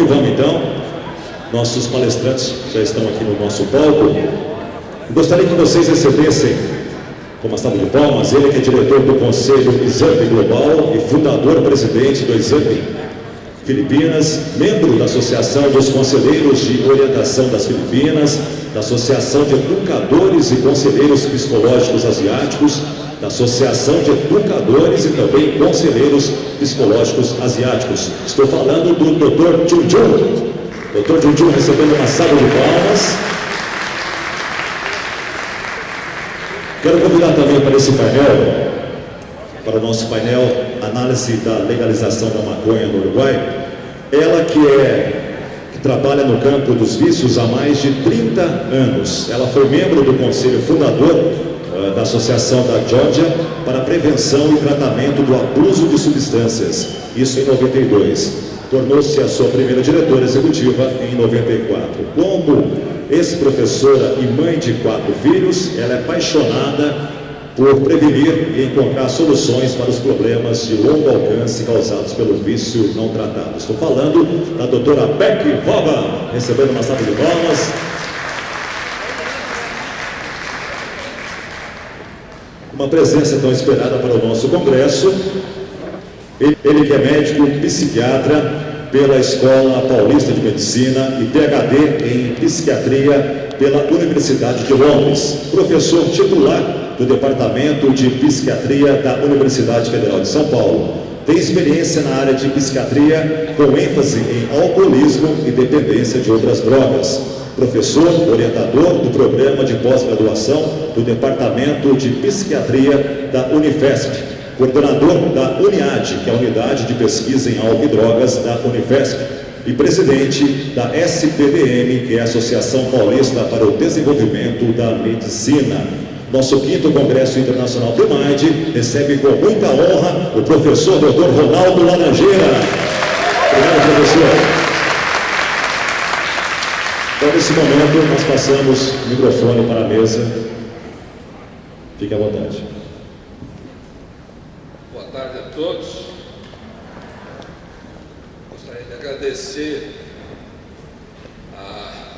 que vamos então. Nossos palestrantes já estão aqui no nosso palco. Gostaria que vocês recebessem, com uma salva de palmas, ele que é diretor do Conselho Exame Global e fundador-presidente do Exame Filipinas, membro da Associação dos Conselheiros de Orientação das Filipinas, da Associação de Educadores e Conselheiros Psicológicos Asiáticos, da Associação de Educadores e também Conselheiros Psicológicos Asiáticos. Estou falando do Dr. Junjun. Dr. Junjun recebendo uma salva de palmas. Quero convidar também para esse painel, para o nosso painel Análise da Legalização da Maconha no Uruguai, ela que trabalha no campo dos vícios há mais de 30 anos. Ela foi membro do conselho fundador da Associação da Geórgia para a Prevenção e Tratamento do Abuso de Substâncias, isso em 92. Tornou-se a sua primeira diretora executiva em 94. Como ex-professora e mãe de 4 filhos, ela é apaixonada por prevenir e encontrar soluções para os problemas de longo alcance causados pelo vício não tratado. Estou falando da doutora Beck Vaughan, recebendo uma salva de palmas. Uma presença tão esperada para o nosso congresso. Ele que é médico psiquiatra pela Escola Paulista de Medicina e PhD em Psiquiatria pela Universidade de Londres, professor titular do Departamento de Psiquiatria da Universidade Federal de São Paulo. Tem experiência na área de psiquiatria com ênfase em alcoolismo e dependência de outras drogas. Professor, orientador do programa de pós-graduação do Departamento de Psiquiatria da Unifesp, coordenador da UNIAD, que é a Unidade de Pesquisa em Álcool e Drogas da Unifesp, e presidente da SPDM, que é a Associação Paulista para o Desenvolvimento da Medicina. Nosso 5º Congresso Internacional do MIND recebe com muita honra o professor Dr. Ronaldo Laranjeira. Obrigado, professor. Então, nesse momento, nós passamos o microfone para a mesa. Fique à vontade. Boa tarde a todos. Gostaria de agradecer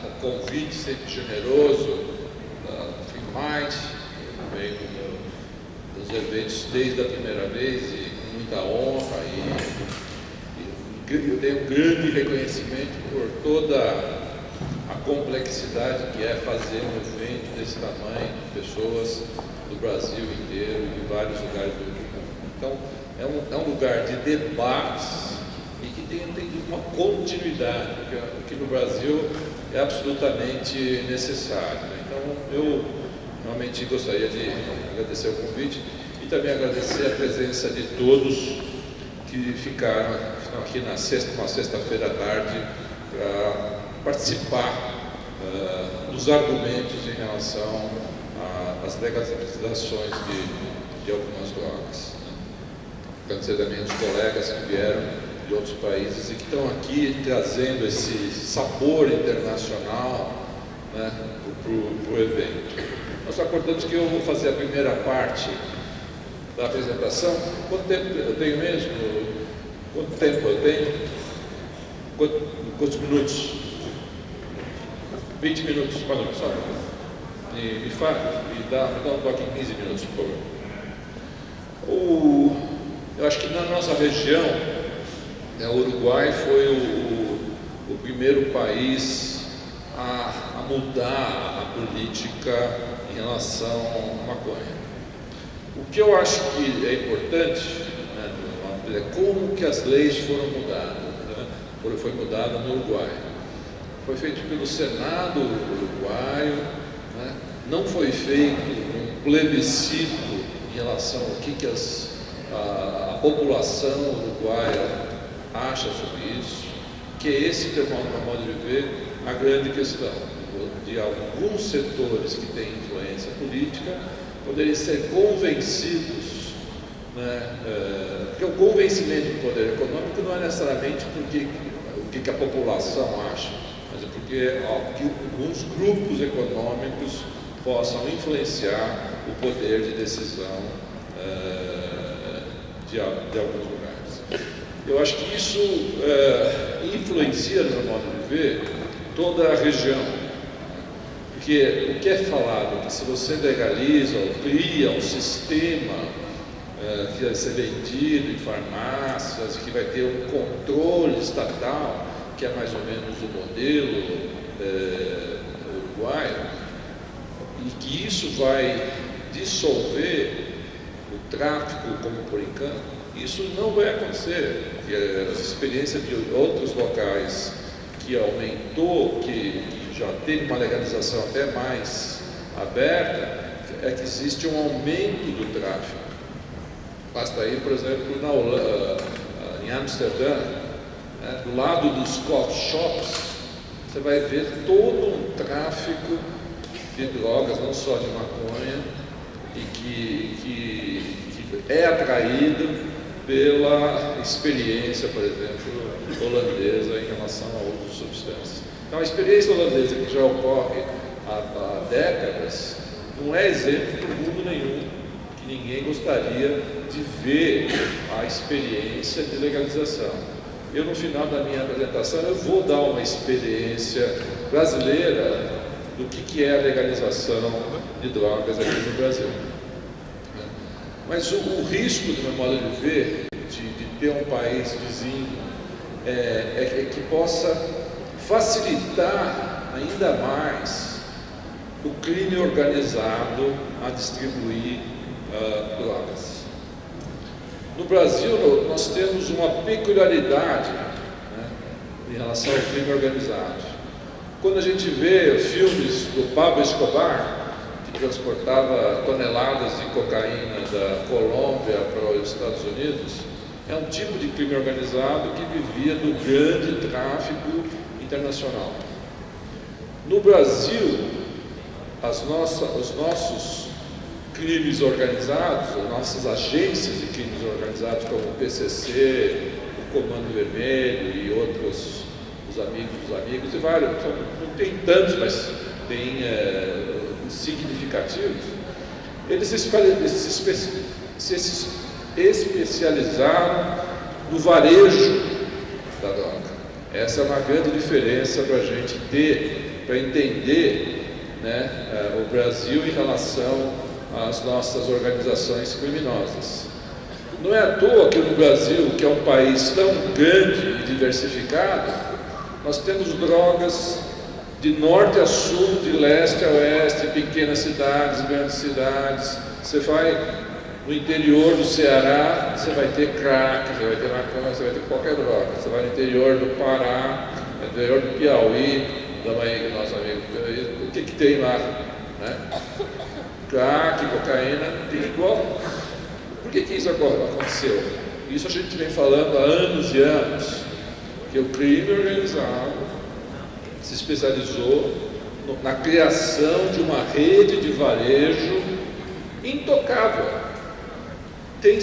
o convite sempre generoso da FreeMind, veio dos eventos desde a primeira vez e com muita honra e eu tenho um grande reconhecimento por toda a complexidade que é fazer um evento desse tamanho, de pessoas do Brasil inteiro e de vários lugares do mundo. Então, é um lugar de debates e que tem uma continuidade, porque aqui no Brasil é absolutamente necessário. Então, eu realmente gostaria de agradecer o convite e também agradecer a presença de todos que ficaram aqui na sexta-feira à tarde para participar dos argumentos em relação às legalizações de algumas drogas. Agradecer também os colegas que vieram de outros países e que estão aqui trazendo esse sabor internacional, né, para o evento. Nós acordamos que eu vou fazer a primeira parte da apresentação. Quanto tempo eu tenho mesmo? Quanto tempo eu tenho? Quantos minutos? 20 minutos, pode só. Me dá um toque em 15 minutos, por favor. Eu acho que na nossa região, o Uruguai foi o primeiro país a mudar a política em relação à maconha. O que eu acho que é importante, né, é como que as leis foram mudadas. Né? Foi mudada no Uruguai. Foi feito pelo Senado uruguaio, né? Não foi feito um plebiscito em relação ao que a população uruguaia acha sobre isso, que esse, pelo modo de ver, a grande questão de alguns setores que têm influência política poderem ser convencidos, né? Porque o convencimento do poder econômico não é necessariamente o que a população acha, mas é porque alguns grupos econômicos possam influenciar o poder de decisão de alguns lugares. Eu acho que isso influencia, no meu modo de ver, toda a região. Porque o que é falado é que se você legaliza ou cria um sistema que vai ser vendido em farmácias, que vai ter um controle estatal, que é mais ou menos o modelo uruguaio, e que isso vai dissolver o tráfico como por encanto, isso não vai acontecer. Porque as experiências de outros locais que aumentou, que já teve uma legalização até mais aberta, é que existe um aumento do tráfico. Basta ir, por exemplo, em Amsterdã, né, do lado dos coffee shops, você vai ver todo um tráfico de drogas, não só de maconha, e que é atraído pela experiência, por exemplo, holandesa em relação a outras substâncias. Então, a experiência holandesa, que já ocorre há décadas, não é exemplo para o mundo nenhum, que ninguém gostaria de ver a experiência de legalização. Eu, no final da minha apresentação, eu vou dar uma experiência brasileira do que é a legalização de drogas aqui no Brasil. Mas o risco, do meu modo de ver, de ter um país vizinho, é que possa facilitar ainda mais o crime organizado a distribuir drogas. No Brasil, nós temos uma peculiaridade, né, em relação ao crime organizado. Quando a gente vê filmes do Pablo Escobar, que transportava toneladas de cocaína da Colômbia para os Estados Unidos, é um tipo de crime organizado que vivia do grande tráfico internacional. No Brasil, os nossos crimes organizados, as nossas agências de crimes organizados, como o PCC, o Comando Vermelho e outros, os amigos dos amigos, e vários, não tem tantos, mas tem significativos, eles se especializaram no varejo da droga. Essa é uma grande diferença para a gente ter, para entender, né, o Brasil em relação às nossas organizações criminosas. Não é à toa que no Brasil, que é um país tão grande e diversificado, nós temos drogas de norte a sul, de leste a oeste, pequenas cidades, grandes cidades. Você vai no interior do Ceará, você vai ter crack, você vai ter maconha, você vai ter qualquer droga. Você vai no interior do Pará, no interior do Piauí, também nosso amigo Piauí, o que tem lá? Né? Crack, cocaína, tem igual. Por que isso agora aconteceu? Isso a gente vem falando há anos e anos, que o crime organizado se especializou na criação de uma rede de varejo intocável. Tem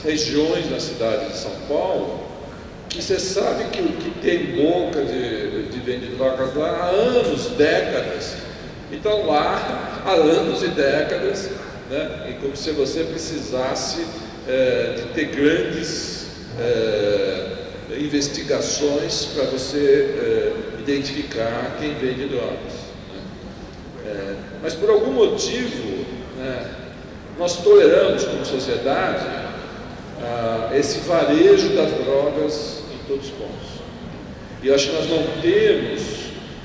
regiões na cidade de São Paulo que você sabe que o que tem boca de vender drogas lá há anos, décadas. Então lá há anos e décadas, né? E como se você precisasse de ter grandes investigações para você identificar quem vende drogas. Né? Mas por algum motivo, né, nós toleramos como sociedade esse varejo das drogas em todos os pontos. E eu acho que nós não temos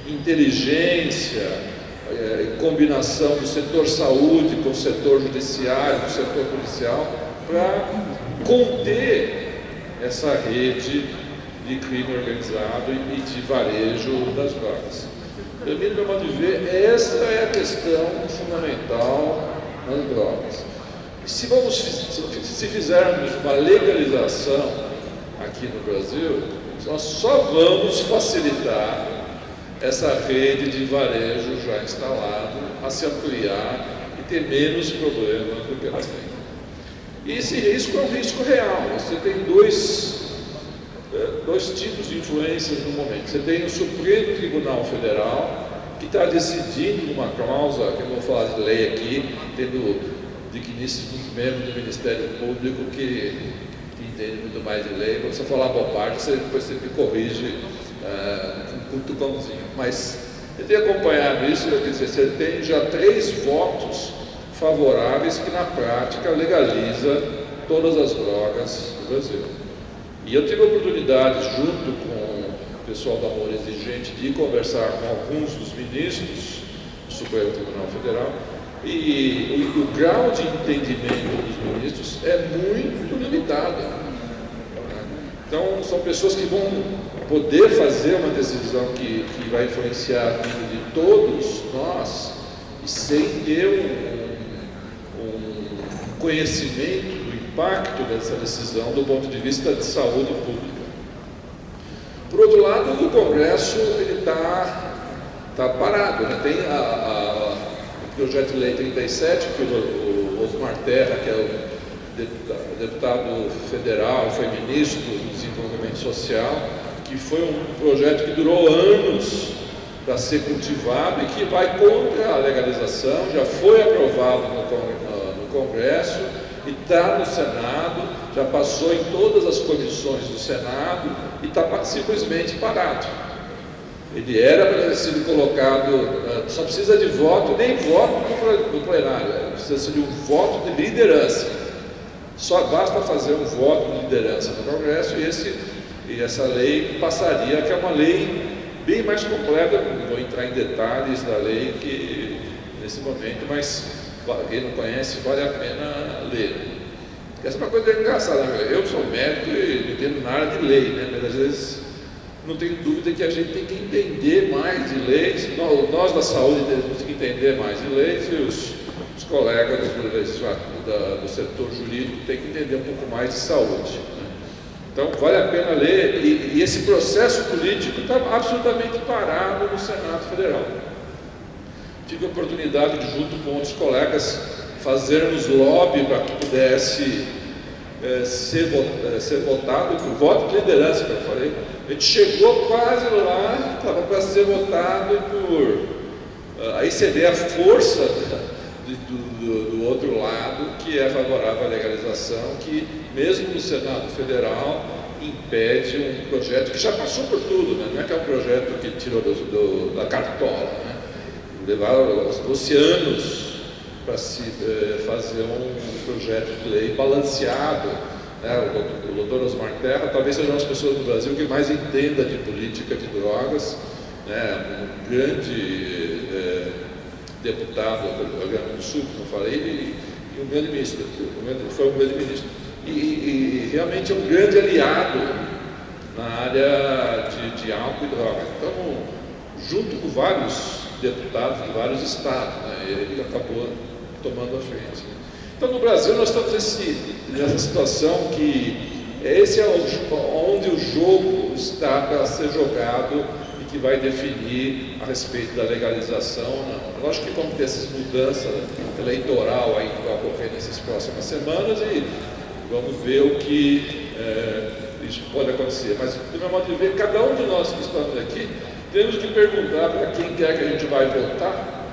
inteligência, combinação do setor saúde com o setor judiciário, com o setor policial, para conter essa rede de crime organizado e de varejo das drogas. Pelo meu modo de ver, essa é a questão fundamental nas drogas. Se fizermos uma legalização aqui no Brasil, nós só vamos facilitar essa rede de varejo já instalada a se ampliar e ter menos problemas do que elas têm. E esse risco é um risco real. Você tem dois tipos de influências no momento. Você tem o Supremo Tribunal Federal, que está decidindo uma cláusula, que eu não vou falar de lei aqui, tendo digníssimos membros do Ministério Público que entende muito mais de lei. Quando você falar bobagem, depois você me corrige com um cutucãozinho. Mas eu tenho acompanhado isso, quer dizer, você tem já 3 votos favoráveis que na prática legaliza todas as drogas do Brasil. E eu tive a oportunidade, junto com o pessoal do Amor Exigente, de conversar com alguns dos ministros do Supremo Tribunal Federal, e o grau de entendimento dos ministros é muito limitado. Então, são pessoas que vão poder fazer uma decisão que vai influenciar a vida de todos nós, e sem ter um conhecimento do impacto dessa decisão do ponto de vista de saúde pública. Por outro lado, o Congresso está parado, né? Tem o projeto de lei 37, que o Osmar Terra, que é o deputado federal, foi ministro do Desenvolvimento Social, que foi um projeto que durou anos para ser cultivado e que vai contra a legalização, já foi aprovado no Congresso e está no Senado, já passou em todas as comissões do Senado e está simplesmente parado. Ele era para ter sido colocado, só precisa de voto, nem voto no plenário, precisa de um voto de liderança. Só basta fazer um voto de liderança no Congresso e essa lei passaria, que é uma lei bem mais completa. Não vou entrar em detalhes da lei nesse momento, mas quem não conhece vale a pena ler. Essa é uma coisa engraçada, eu sou médico e não entendo nada de lei, né? Mas às vezes não tenho dúvida que a gente tem que entender mais de leis. Nós da saúde temos que entender mais de leis e os colegas do setor jurídico têm que entender um pouco mais de saúde, né? Então vale a pena ler, e esse processo político está absolutamente parado no Senado Federal. Tive a oportunidade de, junto com outros colegas, fazermos lobby para que pudesse ser votado, por voto de liderança, que eu falei. A gente chegou quase lá, estava para ser votado aí você vê a força do outro lado, que é favorável à legalização, que mesmo no Senado Federal impede um projeto que já passou por tudo, né? Não é que é um projeto que tirou da cartola, né? Levaram oceanos para se fazer um projeto de lei balanceado, né? O doutor Osmar Terra talvez seja uma das pessoas do Brasil que mais entenda de política de drogas, né? Um grande deputado do Rio Grande do Sul, como eu falei, e um grande ministro, foi um grande ministro. E realmente é um grande aliado na área de álcool e drogas. Então, junto com vários deputados de vários estados, né? Ele acabou tomando a frente. Então, no Brasil, nós estamos nessa situação que esse é onde o jogo está para ser jogado e que vai definir a respeito da legalização ou não. Lógico que vamos ter essas mudanças eleitoral aí que vai ocorrer nessas próximas semanas e vamos ver o que isso pode acontecer. Mas, do meu modo de ver, cada um de nós que estamos aqui temos que perguntar para quem quer que a gente vai votar,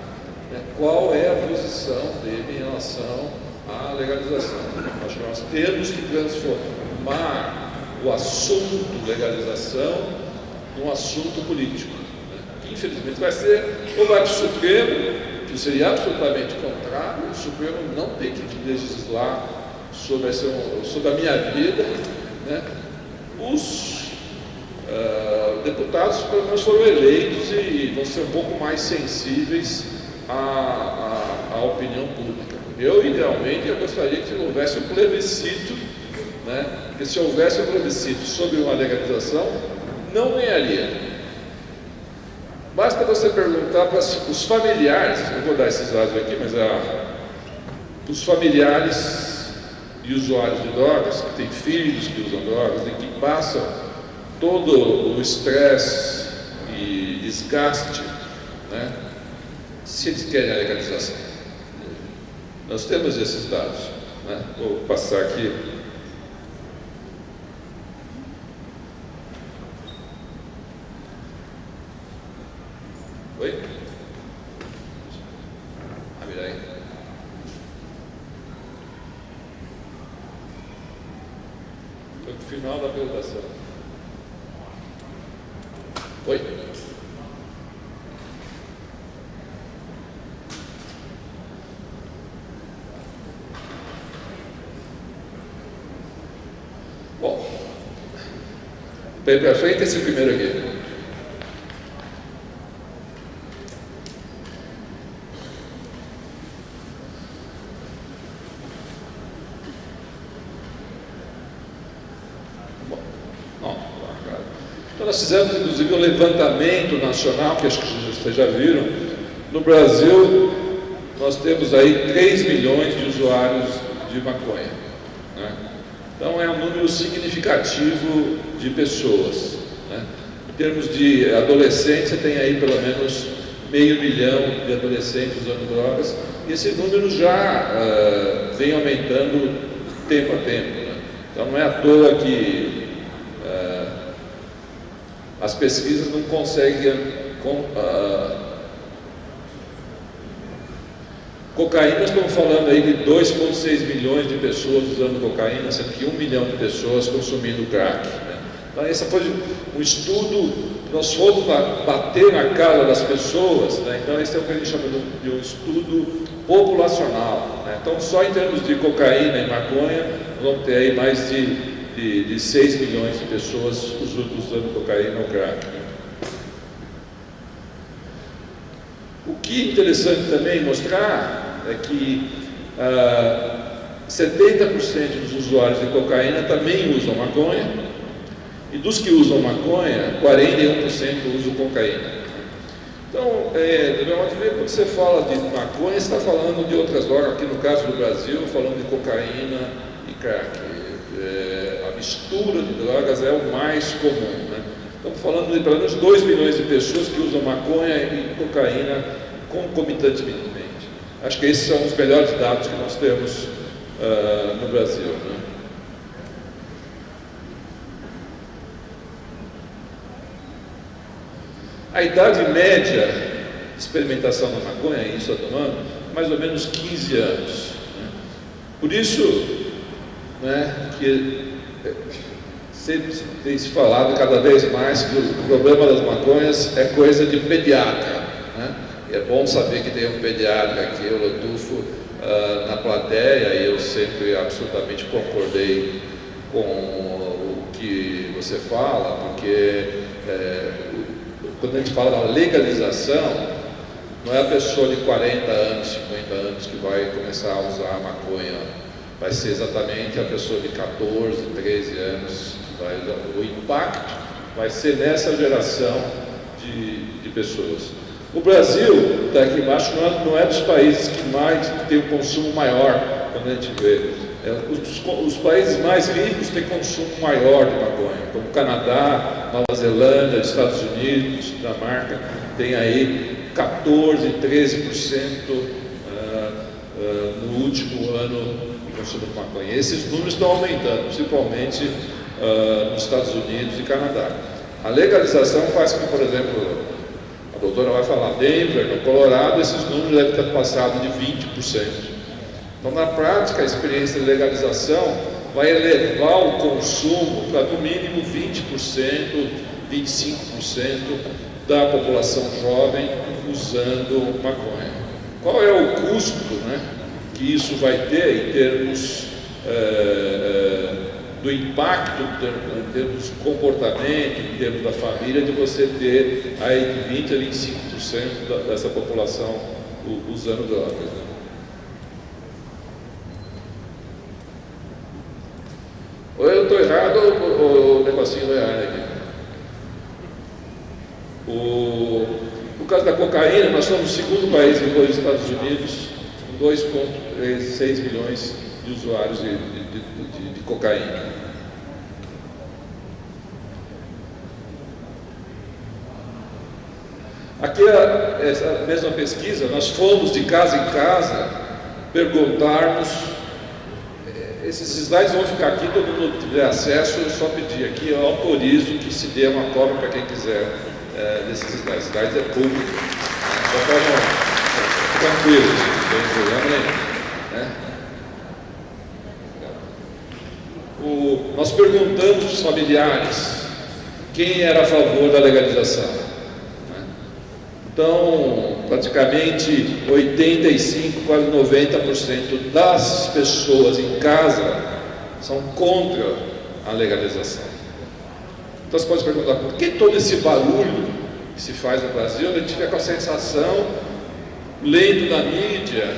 né, qual é a posição dele em relação à legalização. Acho que nós temos que transformar o assunto legalização num assunto político, né, que infelizmente vai ser, ou vai para o Supremo, que seria absolutamente contrário. O Supremo não tem que legislar sobre a minha vida, né? Os deputados, pelo menos, foram eleitos e vão ser um pouco mais sensíveis à opinião pública. Idealmente, eu gostaria que houvesse um plebiscito, né? Porque se houvesse um plebiscito sobre uma legalização, não ganharia. Basta você perguntar para os familiares, não vou dar esses dados aqui, mas os familiares e usuários de drogas, que têm filhos que usam drogas e que passam todo o estresse e desgaste, né, se eles querem a legalização. Nós temos esses dados, né? Vou passar aqui. Oi? Vira aí. final da apresentação. Oi? Bom, bem para frente esse primeiro aqui. Então nós fizemos inclusive um levantamento nacional, que acho que vocês já viram. No Brasil, nós temos aí 3 milhões de usuários de maconha, né? Então é um número significativo de pessoas, né? Em termos de adolescentes, você tem aí pelo menos 500 mil de adolescentes usando drogas, e esse número já vem aumentando tempo a tempo, né? Então não é à toa que as pesquisas não conseguem cocaína, estamos falando aí de 2,6 milhões de pessoas usando cocaína, sendo que 1 milhão de pessoas consumindo crack, né? Então esse foi um estudo, nós fomos bater na cara das pessoas, né? Então esse é o que a gente chama de um estudo populacional, né? Então só em termos de cocaína e maconha, nós vamos ter aí mais de 6 milhões de pessoas usando cocaína ou crack. O que é interessante também mostrar é que 70% dos usuários de cocaína também usam maconha, e dos que usam maconha, 41% usam cocaína. Então, quando você fala de maconha, você está falando de outras drogas, aqui no caso do Brasil, falando de cocaína e crack. A mistura de drogas é o mais comum, né? Estamos falando de pelo menos 2 milhões de pessoas que usam maconha e cocaína concomitantemente. Acho que esses são os melhores dados que nós temos no Brasil, né? A idade média de experimentação da maconha, isso está tomando, mais ou menos 15 anos, né? Por isso, né, que sempre tem se falado cada vez mais que o problema das maconhas é coisa de pediatra, né? E é bom saber que tem um pediatra aqui, o Lotufo, na plateia, e eu sempre absolutamente concordei com o que você fala, porque quando a gente fala da legalização, não é a pessoa de 40 anos, 50 anos que vai começar a usar a maconha. Vai ser exatamente a pessoa de 14, 13 anos que vai usar. O impacto vai ser nessa geração de pessoas. O Brasil, está aqui embaixo, não é dos países que mais tem um consumo maior, quando a gente vê. Os países mais ricos têm consumo maior de maconha, como Canadá, Nova Zelândia, Estados Unidos, Dinamarca, tem aí 14, 13% no último ano consumo de maconha. Esses números estão aumentando, principalmente nos Estados Unidos e Canadá. A legalização faz com que, por exemplo, a doutora vai falar, Denver, no Colorado, esses números devem ter passado de 20%. Então, na prática, a experiência de legalização vai elevar o consumo para, no mínimo, 20%, 25% da população jovem usando maconha. Qual é o custo, né, que isso vai ter em termos do impacto, em termos de comportamento, em termos da família, de você ter aí de 20% a 25% dessa população usando drogas, né? Ou eu estou errado ou o negocinho não é errado aqui. No caso da cocaína, nós somos o segundo país depois dos Estados Unidos, com 2,6 milhões de usuários de cocaína. Aqui, essa mesma pesquisa, nós fomos de casa em casa perguntarmos. Esses slides vão ficar aqui, todo mundo tiver acesso, eu só pedir aqui, eu autorizo que se dê uma cópia para quem quiser desses slides. Slides é público, só para tranquilo, não tem problema nenhum, né? nós perguntamos aos familiares quem era a favor da legalização. Né? Então, praticamente 85, quase 90% das pessoas em casa são contra a legalização. Então você pode se perguntar, por que todo esse barulho que se faz no Brasil? A gente fica com a sensação, lendo na mídia,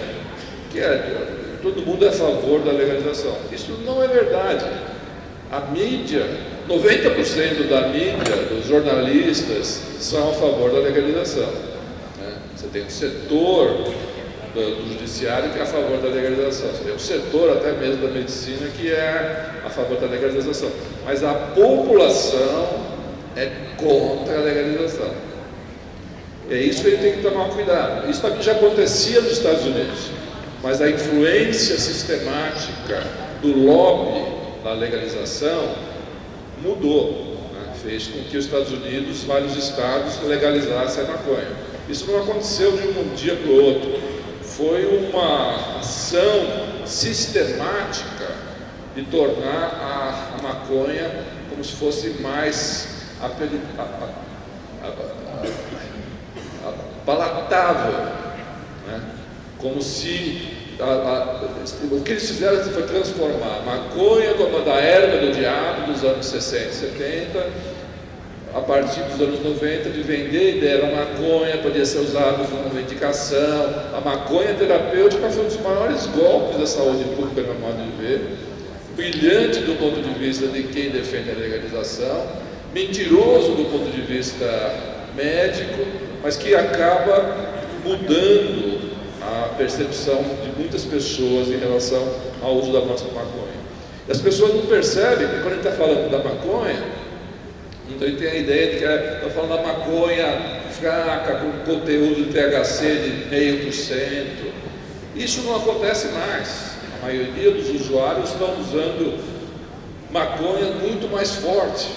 que todo mundo é a favor da legalização. Isso não é verdade. A mídia, 90% da mídia, dos jornalistas, são a favor da legalização. Né? Você tem um setor do judiciário que é a favor da legalização, você tem um setor até mesmo da medicina que é a favor da legalização, mas a população é contra a legalização. É isso que ele tem que tomar cuidado. Isso também já acontecia nos Estados Unidos, mas a influência sistemática do lobby da legalização mudou, né? Fez com que os Estados Unidos, vários estados, legalizassem a maconha. Isso não aconteceu de um dia para o outro. Foi uma ação sistemática de tornar a maconha como se fosse mais palatável, né? Como se o que eles fizeram foi transformar a maconha como da erva do diabo dos anos 60 e 70, a partir dos anos 90, de vender a ideia da maconha, podia ser usada como medicação. A maconha terapêutica foi um dos maiores golpes da saúde pública, no meu modo de ver, brilhante do ponto de vista de quem defende a legalização, mentiroso do ponto de vista médico, mas que acaba mudando a percepção de muitas pessoas em relação ao uso da nossa maconha. E as pessoas não percebem que quando a gente está falando da maconha, então ele tem a ideia de que está falando da maconha fraca, com conteúdo de THC de 0,5%. Isso não acontece mais. A maioria dos usuários estão usando maconha muito mais forte.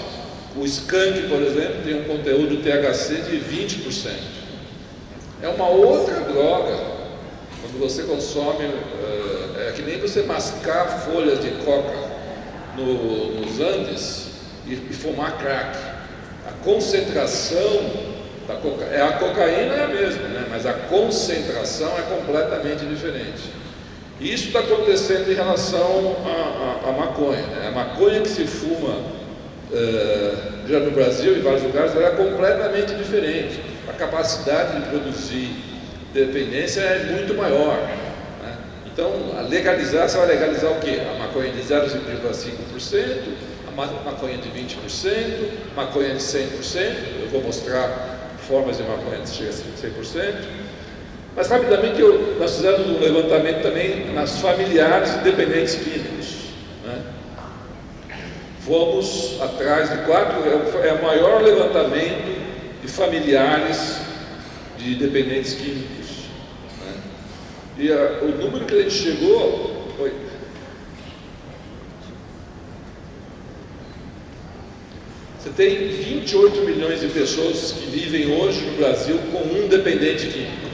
O skunk, por exemplo, tem um conteúdo de THC de 20%. É uma outra droga. Quando você consome, é que nem você mascar folhas de coca nos Andes e fumar crack. A concentração da a cocaína é a mesma, né? Mas a concentração é completamente diferente. E isso está acontecendo em relação à maconha, né? A maconha que se fuma já no Brasil e em vários lugares ela é completamente diferente. A capacidade de produzir dependência é muito maior, né? Então, a legalizar, você vai legalizar o quê? A maconha de 0,5%, a maconha de 20%, maconha de 100%, eu vou mostrar formas de maconha que chega a 100%, mas rapidamente nós fizemos um levantamento também nas familiares de dependentes químicos, né? Fomos atrás de é o maior levantamento de familiares de dependentes químicos, né? E o número que a gente chegou foi... Você tem 28 milhões de pessoas que vivem hoje no Brasil com um dependente químico.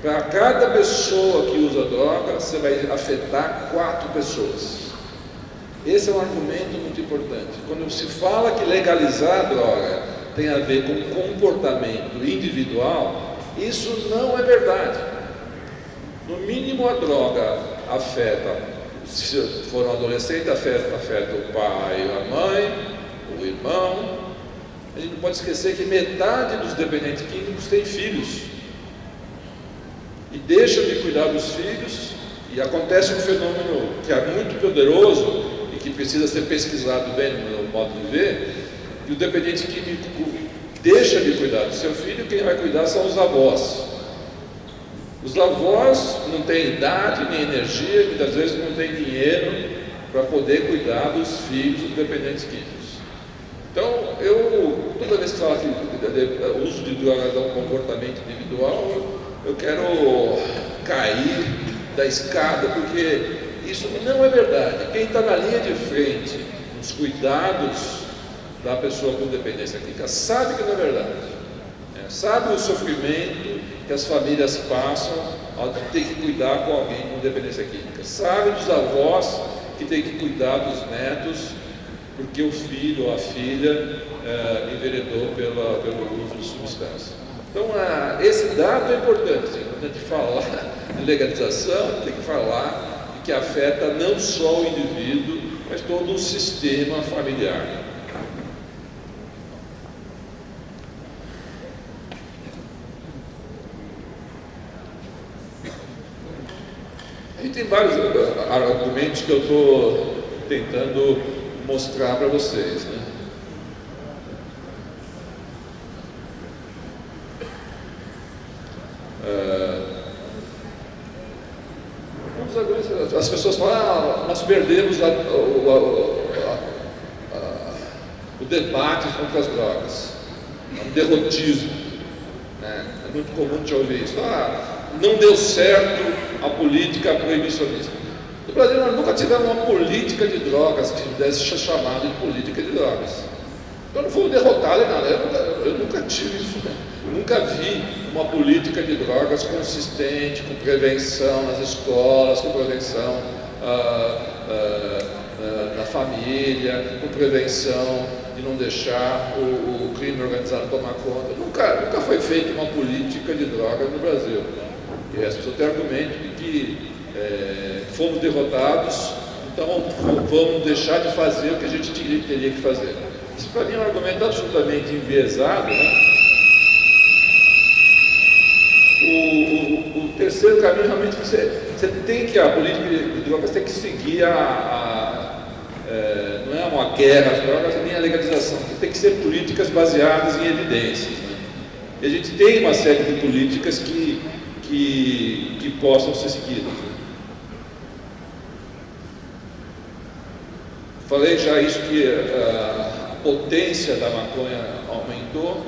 Para cada pessoa que usa droga, você vai afetar 4 pessoas. Esse é um argumento muito importante. Quando se fala que legalizar a droga tem a ver com comportamento individual, isso não é verdade. No mínimo a droga afeta, se for um adolescente, afeta o pai, a mãe, o irmão. A gente não pode esquecer que metade dos dependentes químicos tem filhos e deixam de cuidar dos filhos, e acontece um fenômeno que é muito poderoso e que precisa ser pesquisado bem no meu modo de ver, que o dependente químico deixa de cuidar do seu filho, quem vai cuidar são os avós. Os avós não têm idade nem energia, muitas vezes não têm dinheiro para poder cuidar dos filhos dos dependentes químicos. Então, toda vez que falo que o uso de drogas é um comportamento individual, eu quero cair da escada, porque isso não é verdade. Quem está na linha de frente, nos cuidados da pessoa com dependência química, sabe que não é verdade. Sabe o sofrimento que as famílias passam ao ter que cuidar com alguém com dependência química. Sabe dos avós que tem que cuidar dos netos porque o filho ou a filha enveredou pelo uso de substância. Então, esse dado é importante. Assim, quando a gente fala de legalização, tem que falar de que afeta não só o indivíduo, mas todo o sistema familiar. A gente tem vários argumentos que eu estou tentando mostrar para vocês, né? As pessoas falam, nós perdemos o debate contra as drogas, um derrotismo, né? É muito comum de ouvir isso. Não deu certo a política proibicionista. No Brasil nós nunca tivemos uma política de drogas que pudesse ser chamada de política de drogas. Então não fomos derrotados em nada. Eu nunca tive isso, né? Nunca vi uma política de drogas consistente, com prevenção nas escolas, com prevenção na família, com prevenção de não deixar o crime organizado tomar conta. Nunca foi feita uma política de drogas no Brasil. E as pessoas têm argumento de que fomos derrotados, então vamos deixar de fazer o que a gente teria que fazer. Isso para mim é um argumento absolutamente enviesado, né? O terceiro caminho realmente você tem que, a política de drogas tem que seguir não é uma guerra às drogas, nem a legalização, tem que ser políticas baseadas em evidências, né? E a gente tem uma série de políticas que possam ser seguidas, né? Falei já isso, que a potência da maconha aumentou.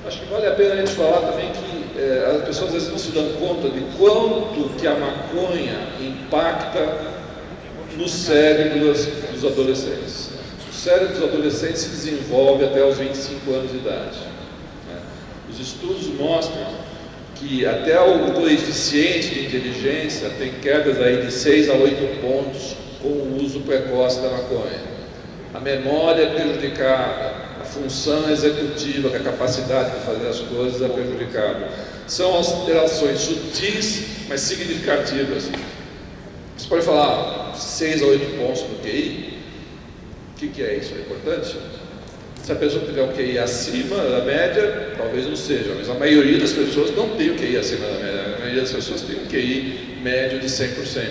Acho que vale a pena a gente falar também que as pessoas às vezes não se dão conta de quanto que a maconha impacta no cérebro dos adolescentes. O cérebro dos adolescentes se desenvolve até os 25 anos de idade, né? Os estudos mostram que até o coeficiente de inteligência tem quedas aí de 6 a 8 pontos com o uso precoce da maconha. A memória é prejudicada, a função executiva, que é a capacidade de fazer as coisas, é prejudicada. São alterações sutis, mas significativas. Você pode falar 6 a 8 pontos no QI? O que é isso? É importante? Se a pessoa tiver um QI acima da média, talvez não seja, mas a maioria das pessoas não tem o QI acima da média. A maioria das pessoas tem um QI médio de 100%,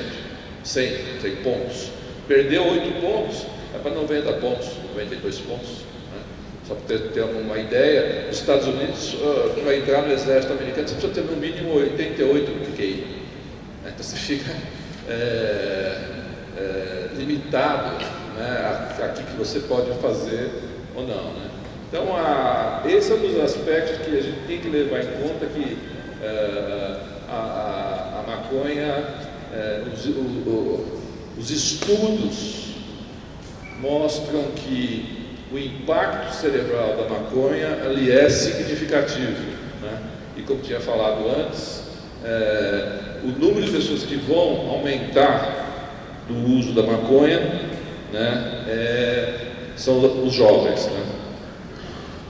100 pontos. Perdeu 8 pontos, é para 90 pontos, 92 pontos. Né? Só para ter uma ideia, nos Estados Unidos, para entrar no exército americano, você precisa ter no mínimo 88 no QI. Então você fica limitado, né, aqui que você pode fazer ou não, né? Então, esse é um dos aspectos que a gente tem que levar em conta, que a maconha, os estudos mostram que o impacto cerebral da maconha ele é significativo, né? E como tinha falado antes, o número de pessoas que vão aumentar do uso da maconha, né, são os jovens, né?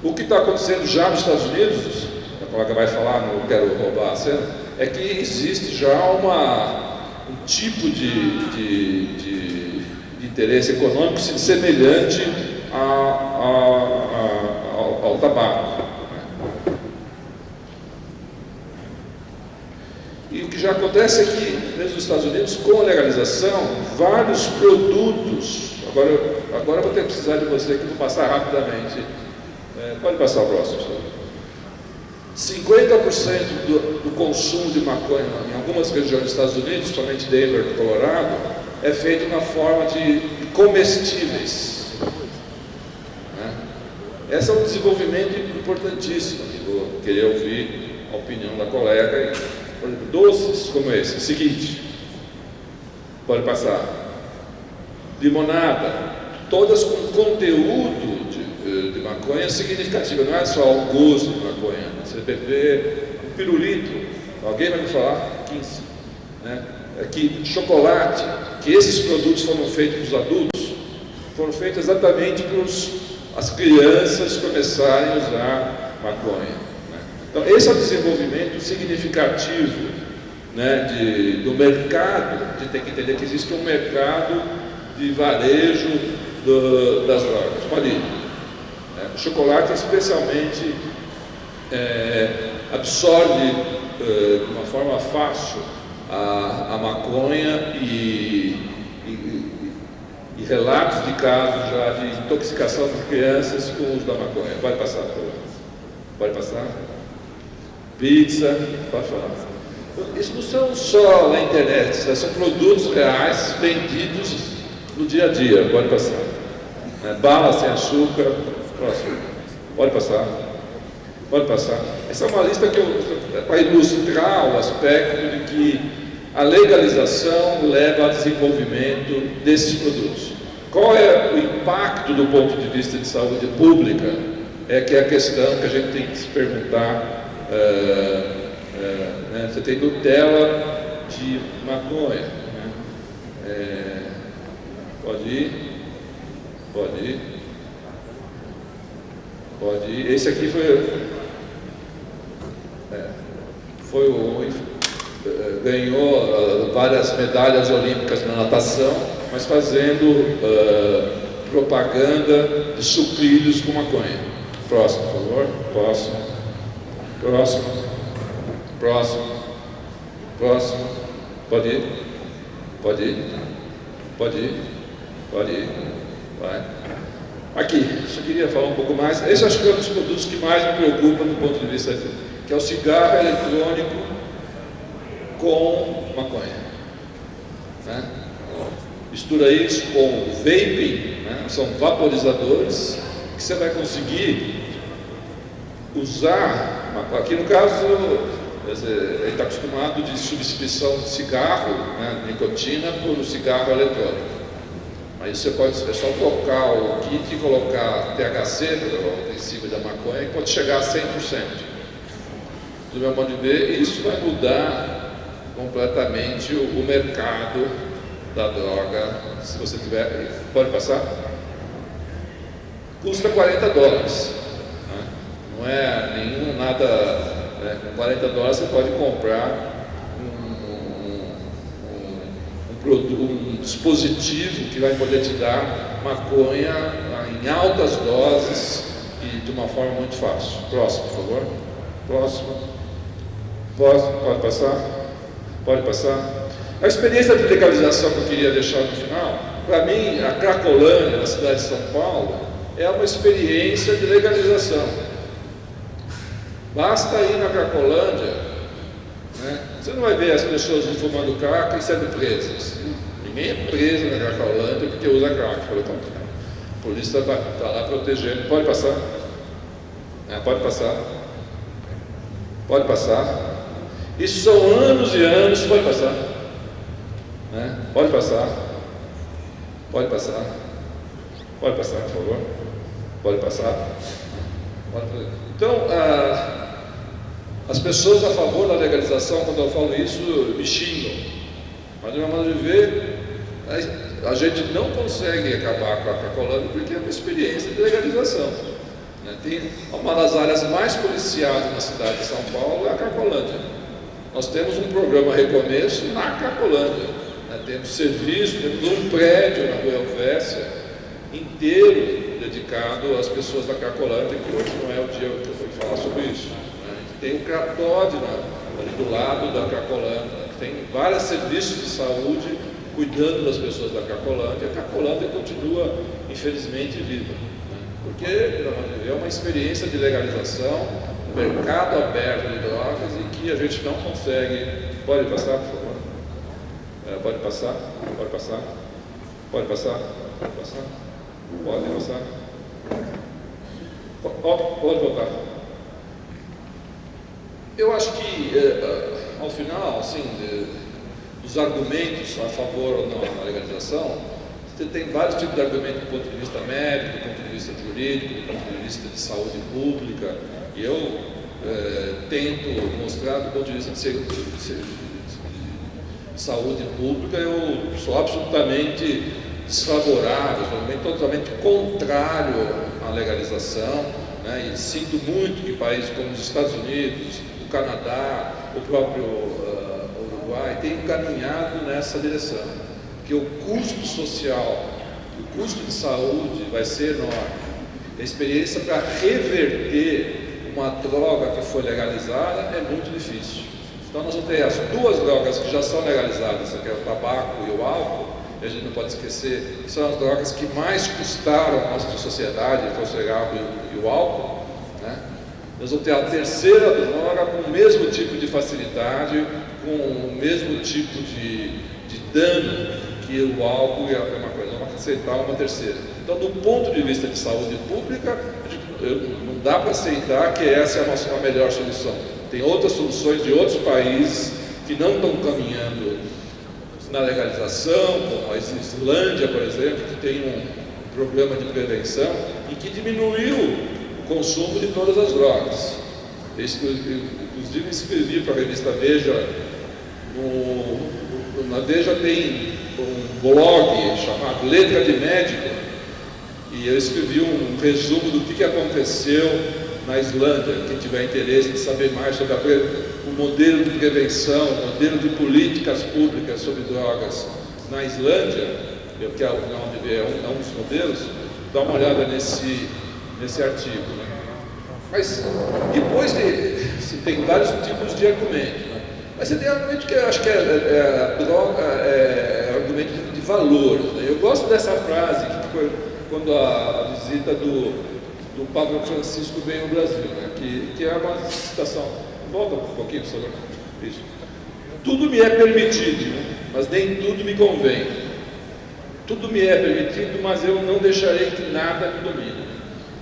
O que está acontecendo já nos Estados Unidos, a colega vai falar, não quero roubar a cena, é que existe já um tipo de interesse econômico semelhante ao tabaco. E o que já acontece é que, mesmo nos Estados Unidos, com a legalização, vários produtos. Agora eu vou ter que precisar de você aqui, vou passar rapidamente. Pode passar o próximo, senhor. 50% do consumo de maconha em algumas regiões dos Estados Unidos, principalmente Denver, Colorado, é feito na forma de comestíveis. Né? Esse é um desenvolvimento importantíssimo. Vou querer ouvir a opinião da colega. Por exemplo, doces como esse. Seguinte, pode passar. Limonada, todas com conteúdo de maconha significativo, não é só o gosto de maconha. Você beber pirulito, alguém vai me falar? 15. Né? Que chocolate, que esses produtos foram feitos para os adultos, foram feitos exatamente para as crianças começarem a usar maconha. Né? Então, esse é o desenvolvimento significativo, né, do mercado. A gente tem que entender que existe um mercado de varejo das drogas. Pode ir. O chocolate, especialmente, absorve de uma forma fácil a maconha e relatos de casos já de intoxicação de crianças com o uso da maconha. Pode passar, por favor. Pode passar. Pizza, pode falar. Isso não são só na internet, são produtos reais vendidos no dia a dia. Pode passar. Bala sem açúcar. Próximo. Pode passar. Pode passar. Essa é uma lista que para ilustrar o aspecto de que a legalização leva ao desenvolvimento desses produtos. Qual é o impacto do ponto de vista de saúde pública? Que é a questão que a gente tem que se perguntar. Né? Você tem Nutella de maconha. Né? Pode ir. Pode ir. Pode ir. Esse aqui ganhou várias medalhas olímpicas na natação, mas fazendo propaganda de sucrilhos com maconha. Próximo, por favor. Próximo. Próximo. Próximo. Próximo. Pode ir. Pode ir. Pode ir. Pode ir. Vai. Aqui, só queria falar um pouco mais. Esse acho que é um dos produtos que mais me preocupa do ponto de vista que é o cigarro eletrônico com maconha. Né? Mistura isso com vaping, né? São vaporizadores que você vai conseguir usar maconha. Aqui no caso, ele está acostumado de substituição de cigarro, né, nicotina, por cigarro eletrônico. Aí você pode só colocar o kit e colocar THC em cima da maconha, que pode chegar a 100%. Do meu modo de ver, isso vai mudar completamente o mercado da droga. Se você tiver, pode passar? Custa $40. Né? Não é nenhum nada. Né? Com $40 você pode comprar um dispositivo que vai poder te dar maconha em altas doses e de uma forma muito fácil. Próximo, por favor. Próximo. Pode passar? Pode passar? A experiência de legalização que eu queria deixar no final, para mim, a Cracolândia, na cidade de São Paulo, é uma experiência de legalização. Basta ir na Cracolândia. Né? Você não vai ver as pessoas fumando crack e sendo presas. Ninguém é preso na Cracolândia porque usa crack. Pelo contrário. A polícia está lá protegendo. Pode passar? Pode passar? Pode passar? Isso são anos e anos. Pode passar? Pode passar? Pode passar? Pode passar, por favor? Pode passar? Então, as pessoas a favor da legalização, quando eu falo isso, me xingam. Mas, de uma maneira de ver, a gente não consegue acabar com a Cracolândia porque é uma experiência de legalização. Tem uma das áreas mais policiadas na cidade de São Paulo, é a Cracolândia. Nós temos um programa Recomeço na Cracolândia. Temos serviço, temos um prédio na Rua Helvécia inteiro dedicado às pessoas da Cracolândia, que hoje não é o dia que eu vou falar sobre isso. Tem o Cratóide ali do lado da Cracolândia, tem vários serviços de saúde cuidando das pessoas da Cracolândia. A Cracolândia continua, infelizmente, viva, porque é uma experiência de legalização, um mercado aberto de drogas e que a gente não consegue. Pode passar, por favor? Pode passar? Pode passar? Pode passar? Pode passar? Pode passar? Pode voltar. Eu acho que, ao final, assim, dos argumentos a favor ou não da legalização, você tem vários tipos de argumentos do ponto de vista médico, do ponto de vista jurídico, do ponto de vista de saúde pública. E eu tento mostrar do ponto de vista de saúde pública, eu sou absolutamente desfavorável, totalmente contrário à legalização, né? E sinto muito que países como os Estados Unidos, o Canadá, o próprio Uruguai tenham caminhado nessa direção, que o custo social, o custo de saúde vai ser enorme. A experiência para reverter uma droga que foi legalizada é muito difícil. Então nós vamos ter as duas drogas que já são legalizadas, que é o tabaco e o álcool, e a gente não pode esquecer que são as drogas que mais custaram a nossa sociedade, que foi o cigarro e o álcool, né? Nós vamos ter a terceira droga com o mesmo tipo de facilidade, com o mesmo tipo de dano que o álcool e a maconha. Vamos aceitar uma terceira. Então, do ponto de vista de saúde pública, não dá para aceitar que essa é a melhor solução. Tem outras soluções de outros países que não estão caminhando na legalização, como a Islândia, por exemplo, que tem um programa de prevenção e que diminuiu o consumo de todas as drogas. Inclusive, escrevi para a revista Veja, na Veja tem um blog chamado Letra de Médico, e eu escrevi um resumo do que aconteceu na Islândia. Quem tiver interesse em saber mais sobre o modelo de prevenção, o modelo de políticas públicas sobre drogas na Islândia, que é um dos modelos, dá uma olhada nesse artigo, né? Mas depois tem vários tipos de argumentos, né? Mas você tem argumento que eu acho que droga é argumento de valores, né? Eu gosto dessa frase que foi quando a visita do Papa Francisco veio ao Brasil, né? Que é uma citação. Volta um pouquinho, por favor. Isso. Tudo me é permitido, mas nem tudo me convém. Tudo me é permitido, mas eu não deixarei que nada me domine.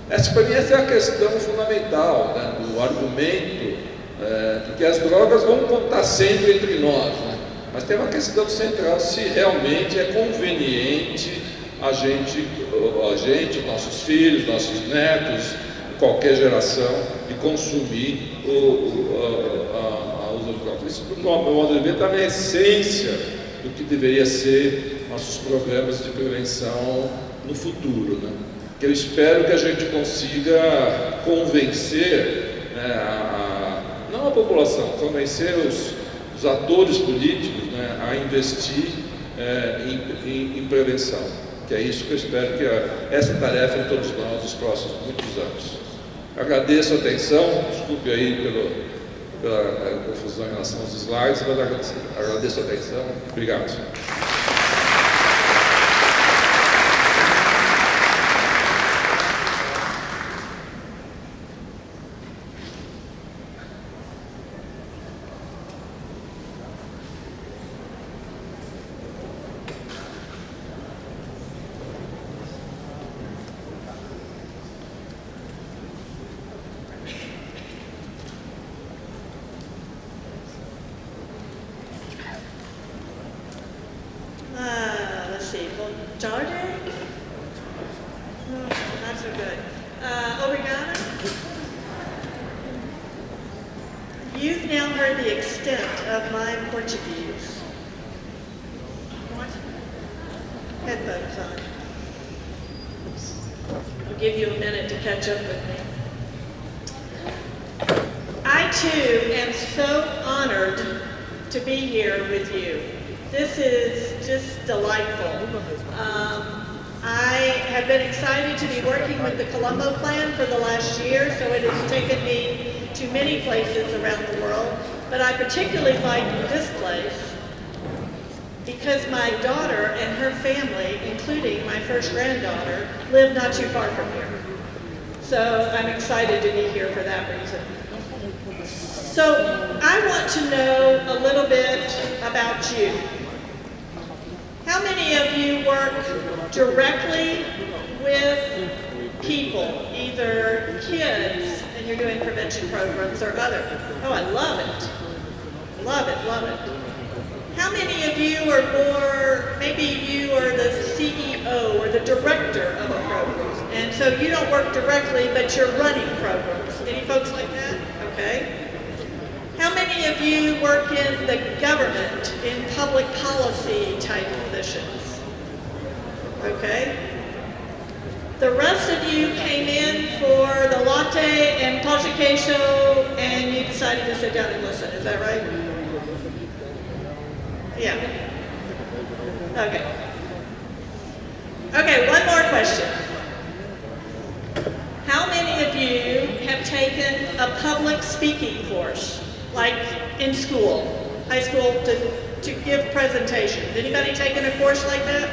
Para mim, essa é a questão fundamental, né, do argumento, porque as drogas vão contar sempre entre nós, né? Mas tem uma questão central, se realmente é conveniente a gente, nossos filhos, nossos netos, qualquer geração, de consumir os drogas. Isso, do meu modo de ver, está na essência do que deveria ser nossos programas de prevenção no futuro, né? Que eu espero que a gente consiga convencer, né, não a população, convencer os atores políticos, né, a investir em prevenção. Que é isso que eu espero que essa tarefa de todos nós nos próximos muitos anos. Agradeço a atenção, desculpe aí pela confusão em relação aos slides, mas agradeço a atenção. Obrigado. Let's see, Bojarde? Oh, not so good. Obrigada? You've now heard the extent of my Portuguese. What? Headphones on. I'll give you a minute to catch up with me. I too am so honored to be here with you. This is just delightful. I have been excited to be working with the Colombo Plan for the last year, so it has taken me to many places around the world, but I particularly like this place because my daughter and her family, including my first granddaughter, live not too far from here. So I'm excited to be here for that reason. So I want to know a little bit about you. How many of you work directly with people, either kids, and you're doing prevention programs, or other? Oh, I love it. Love it, love it. How many of you are more, maybe you are the CEO or the director of a program, and so you don't work directly, but you're running programs? Any folks like that? okay? How many of you work in the government, in public policy type positions? Okay? The rest of you came in for the latte and pace queso, and you decided to sit down and listen, is that right? Yeah. Okay. Okay, one more question. How many of you have taken a public speaking course, like in school, high school, to give presentations? Anybody taken a course like that?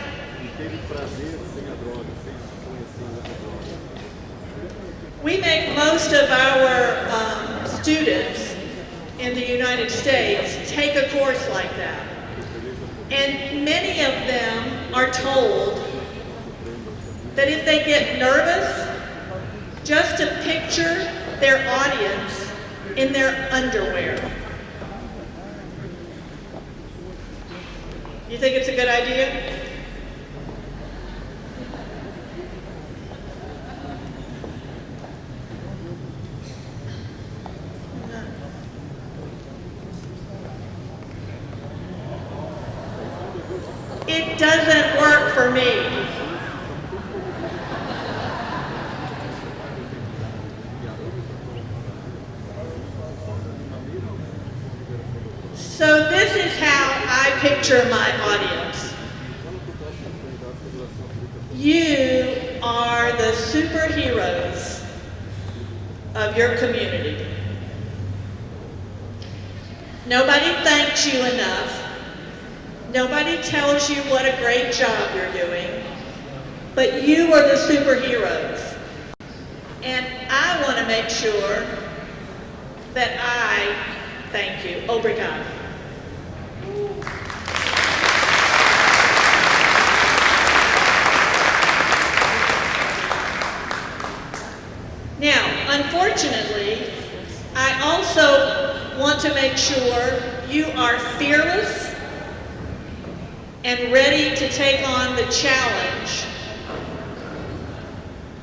We make most of our students in the United States take a course like that. And many of them are told that if they get nervous, just to picture their audience in their underwear. You think it's a good idea? It doesn't work for me. So this is how I picture my audience. You are the superheroes of your community. Nobody thanks you enough. Nobody tells you what a great job you're doing, but you are the superheroes. And I want to make sure that I thank you. Obrigado. Now, unfortunately, I also want to make sure you are fearless and ready to take on the challenge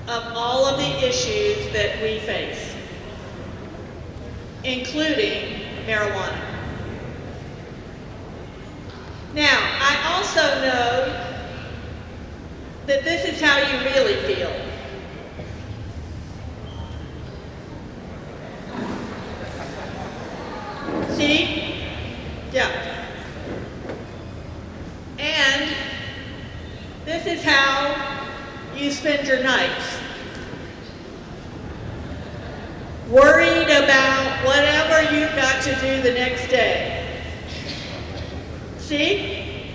of all of the issues that we face, including marijuana. Now, I also know that this is how you really feel. See? Yeah. And this is how you spend your nights. Worried about whatever you've got to do the next day. See?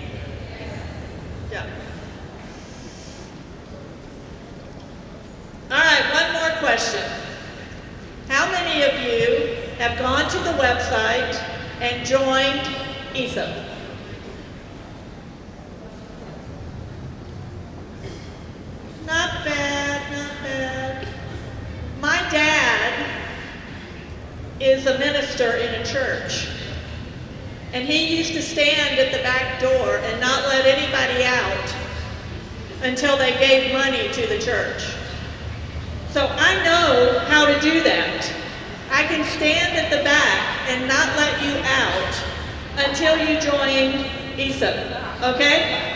Yeah. All right, one more question. How many of you have gone to the website and joined ESOP? Not bad, not bad. My dad is a minister in a church, and he used to stand at the back door and not let anybody out until they gave money to the church. So I know how to do that. I can stand at the back and not let you out until you join ESOP, okay?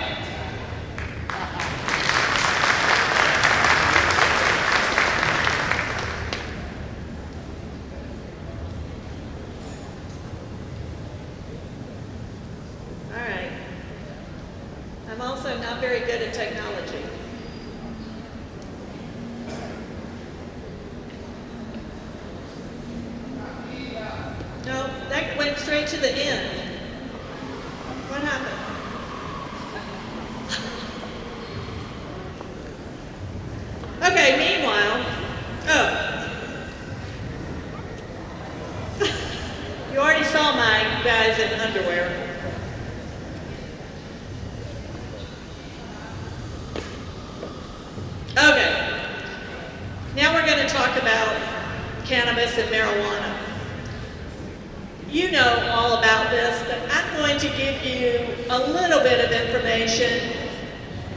I'm also not very good at technology. No, that went straight to the end. What happened? Okay, meanwhile, you already saw my guys in underwear. Okay, now we're going to talk about cannabis and marijuana. You know all about this, but I'm going to give you a little bit of information,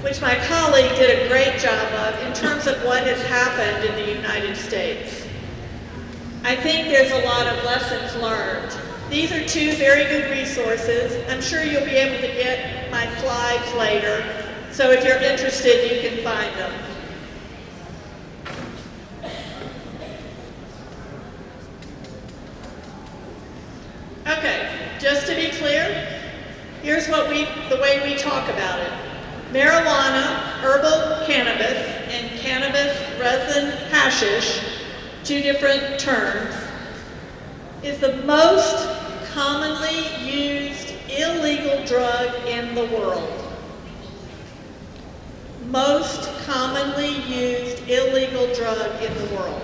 which my colleague did a great job of, in terms of what has happened in the United States. I think there's a lot of lessons learned. These are two very good resources. I'm sure you'll be able to get my slides later, so if you're interested, you can find them. Okay, just to be clear, here's the way we talk about it. Marijuana, herbal cannabis, and cannabis resin hashish, two different terms, is the most commonly used illegal drug in the world. Most commonly used illegal drug in the world.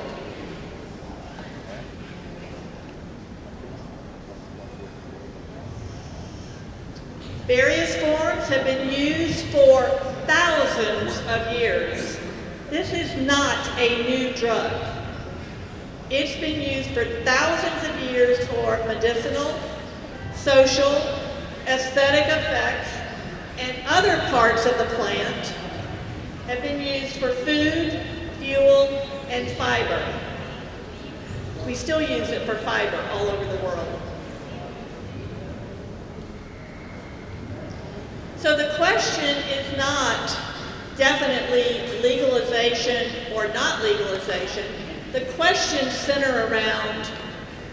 Various forms have been used for thousands of years. This is not a new drug. It's been used for thousands of years for medicinal, social, aesthetic effects, and other parts of the plant have been used for food, fuel, and fiber. We still use it for fiber all over the world. So the question is not definitely legalization or not legalization. The questions center around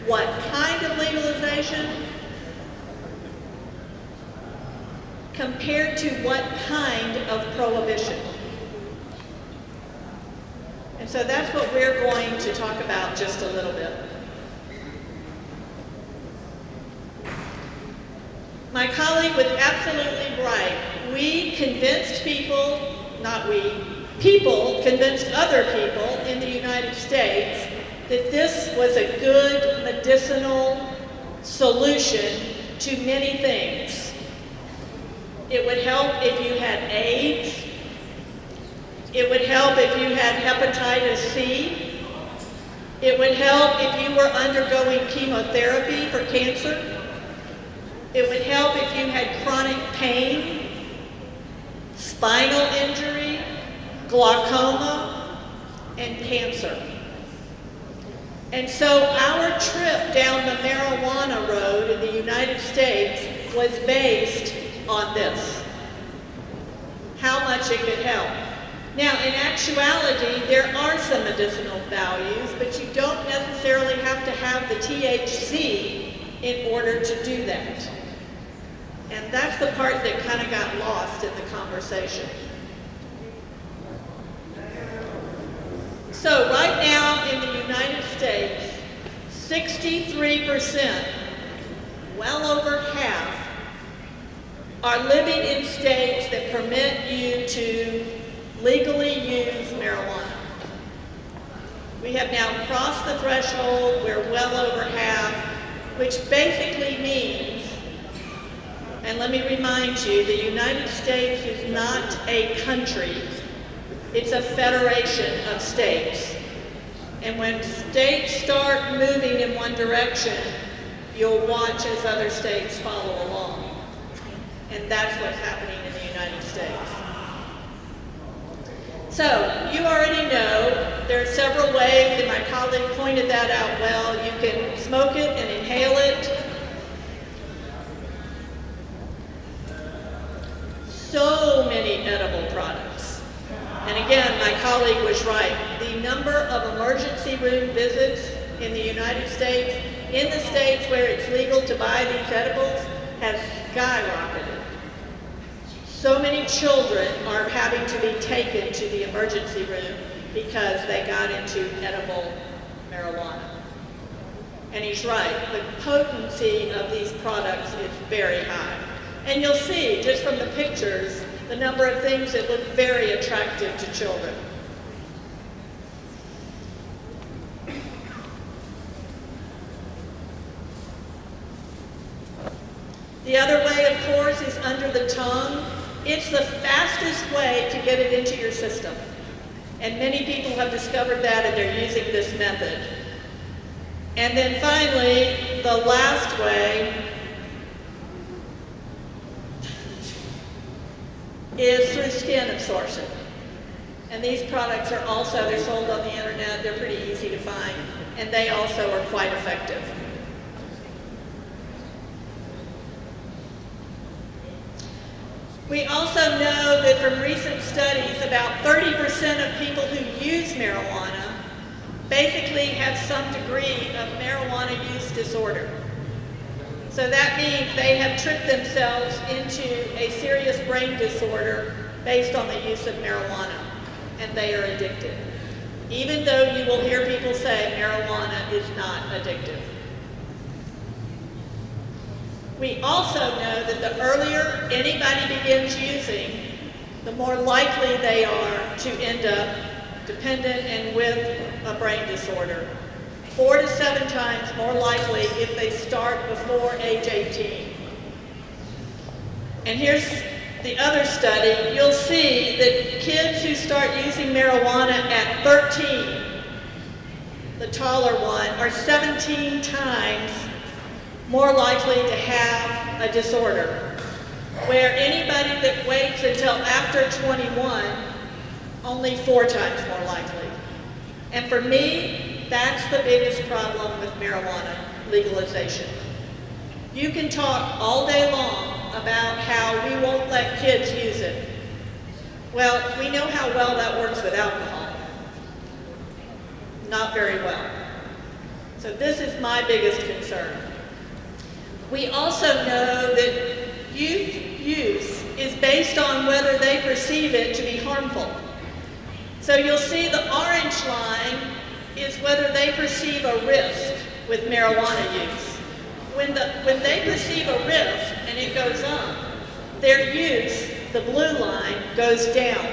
what kind of legalization compared to what kind of prohibition. And so that's what we're going to talk about just a little bit. My colleague was absolutely right. We convinced people, not we, people convinced other people in the United States that this was a good medicinal solution to many things. It would help if you had AIDS. It would help if you had hepatitis C. It would help if you were undergoing chemotherapy for cancer. It would help if you had chronic pain, spinal injury, glaucoma, and cancer. And so our trip down the marijuana road in the United States was based on this, how much it could help. Now, in actuality, there are some medicinal values, but you don't necessarily have to have the THC in order to do that. And that's the part that kind of got lost in the conversation. So right now in the United States, 63%, well over half, are living in states that permit you to legally use marijuana. We have now crossed the threshold, we're well over half, which basically means, and let me remind you, the United States is not a country, it's a federation of states. And when states start moving in one direction, you'll watch as other states follow along. And that's what's happening in the United States. So, you already know there are several ways, and my colleague pointed that out well. You can smoke it and inhale it. So many edible products. And again, my colleague was right. The number of emergency room visits in the United States, in the states where it's legal to buy these edibles, has skyrocketed. So many children are having to be taken to the emergency room because they got into edible marijuana. And he's right, the potency of these products is very high. And you'll see, just from the pictures, the number of things that look very attractive to children. The other way, of course, is under the tongue. It's the fastest way to get it into your system. And many people have discovered that and they're using this method. And then finally, the last way is through skin absorption. And these products are also, they're sold on the internet, they're pretty easy to find. and they also are quite effective. We also know that from recent studies, about 30% of people who use marijuana basically have some degree of marijuana use disorder. So that means they have tricked themselves into a serious brain disorder based on the use of marijuana, and they are addicted. Even though you will hear people say marijuana is not addictive. We also know that the earlier anybody begins using, the more likely they are to end up dependent and with a brain disorder. 4 to 7 times more likely if they start before age 18. And here's the other study. You'll see that kids who start using marijuana at 13, the taller one, are 17 times more likely to have a disorder, where anybody that waits until after 21, only 4 times more likely. And for me, that's the biggest problem with marijuana legalization. You can talk all day long about how we won't let kids use it. Well, we know how well that works with alcohol. Not very well. So this is my biggest concern. We also know that youth use is based on whether they perceive it to be harmful. So you'll see the orange line is whether they perceive a risk with marijuana use. When they perceive a risk and it goes up, their use, the blue line, goes down.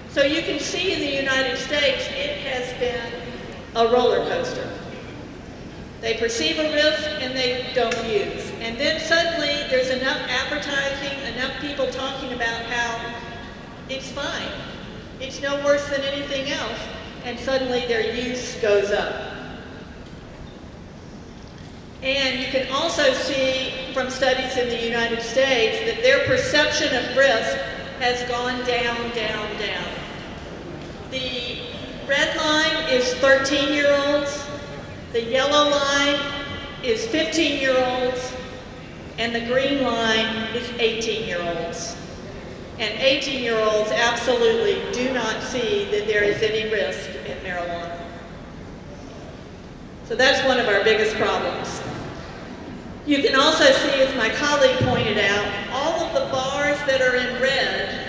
So you can see in the United States, it has been a roller coaster. They perceive a risk and they don't use. And then suddenly there's enough advertising, enough people talking about how it's fine. It's no worse than anything else. And suddenly their use goes up. And you can also see from studies in the United States that their perception of risk has gone down, down, down. The red line is 13-year-olds. The yellow line is 15-year-olds, and the green line is 18-year-olds. And 18-year-olds absolutely do not see that there is any risk in marijuana. So that's one of our biggest problems. You can also see, as my colleague pointed out, all of the bars that are in red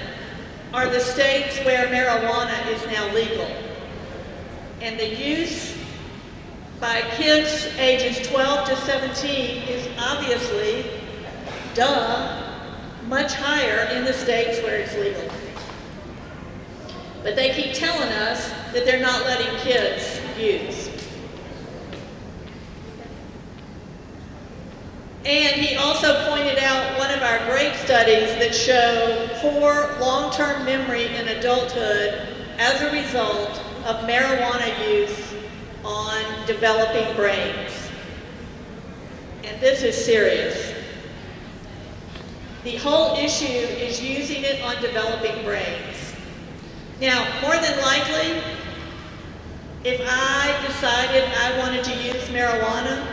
are the states where marijuana is now legal. And the use by kids ages 12 to 17 is obviously, much higher in the states where it's legal. But they keep telling us that they're not letting kids use. And he also pointed out one of our great studies that show poor long-term memory in adulthood as a result of marijuana use on developing brains. And this is serious. The whole issue is using it on developing brains. Now, more than likely, if I decided I wanted to use marijuana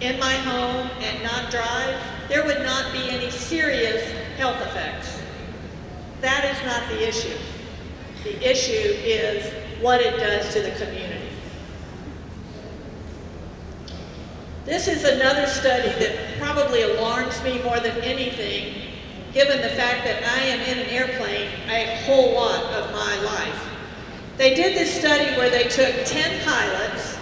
in my home and not drive, there would not be any serious health effects. That is not the issue. The issue is what it does to the community. This is another study that probably alarms me more than anything, given the fact that I am in an airplane a whole lot of my life. They did this study where they took 10 pilots,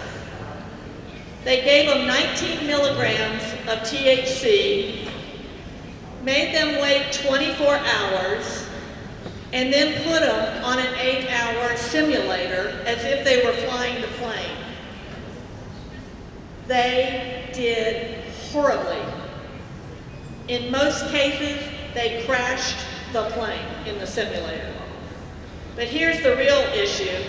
they gave them 19 milligrams of THC, made them wait 24 hours, and then put them on an 8-hour simulator as if they were flying the plane. They did horribly. In most cases, they crashed the plane in the simulator. But here's the real issue.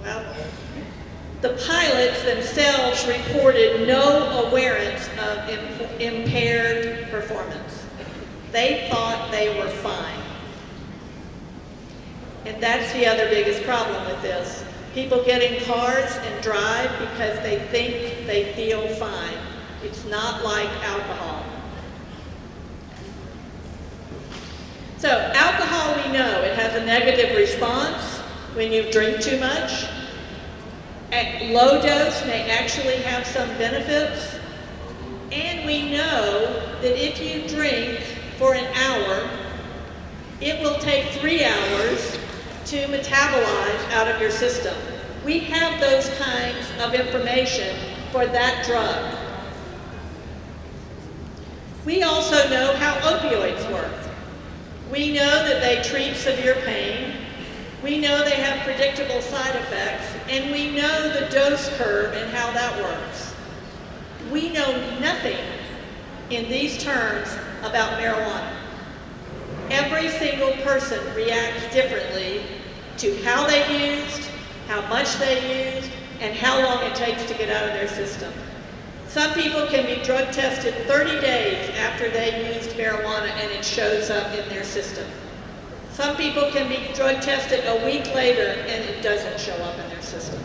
Well, the pilots themselves reported no awareness of impaired performance. They thought they were fine. And that's the other biggest problem with this. People get in cars and drive because they think they feel fine. It's not like alcohol. So alcohol, we know, it has a negative response when you drink too much. At low dose may actually have some benefits. And we know that if you drink for an hour, it will take 3 hours to metabolize out of your system. We have those kinds of information for that drug. We also know how opioids work. We know that they treat severe pain. We know they have predictable side effects, and we know the dose curve and how that works. We know nothing in these terms about marijuana. Every single person reacts differently to how they used, how much they used, and how long it takes to get out of their system. Some people can be drug tested 30 days after they used marijuana and it shows up in their system. Some people can be drug tested a week later and it doesn't show up in their system.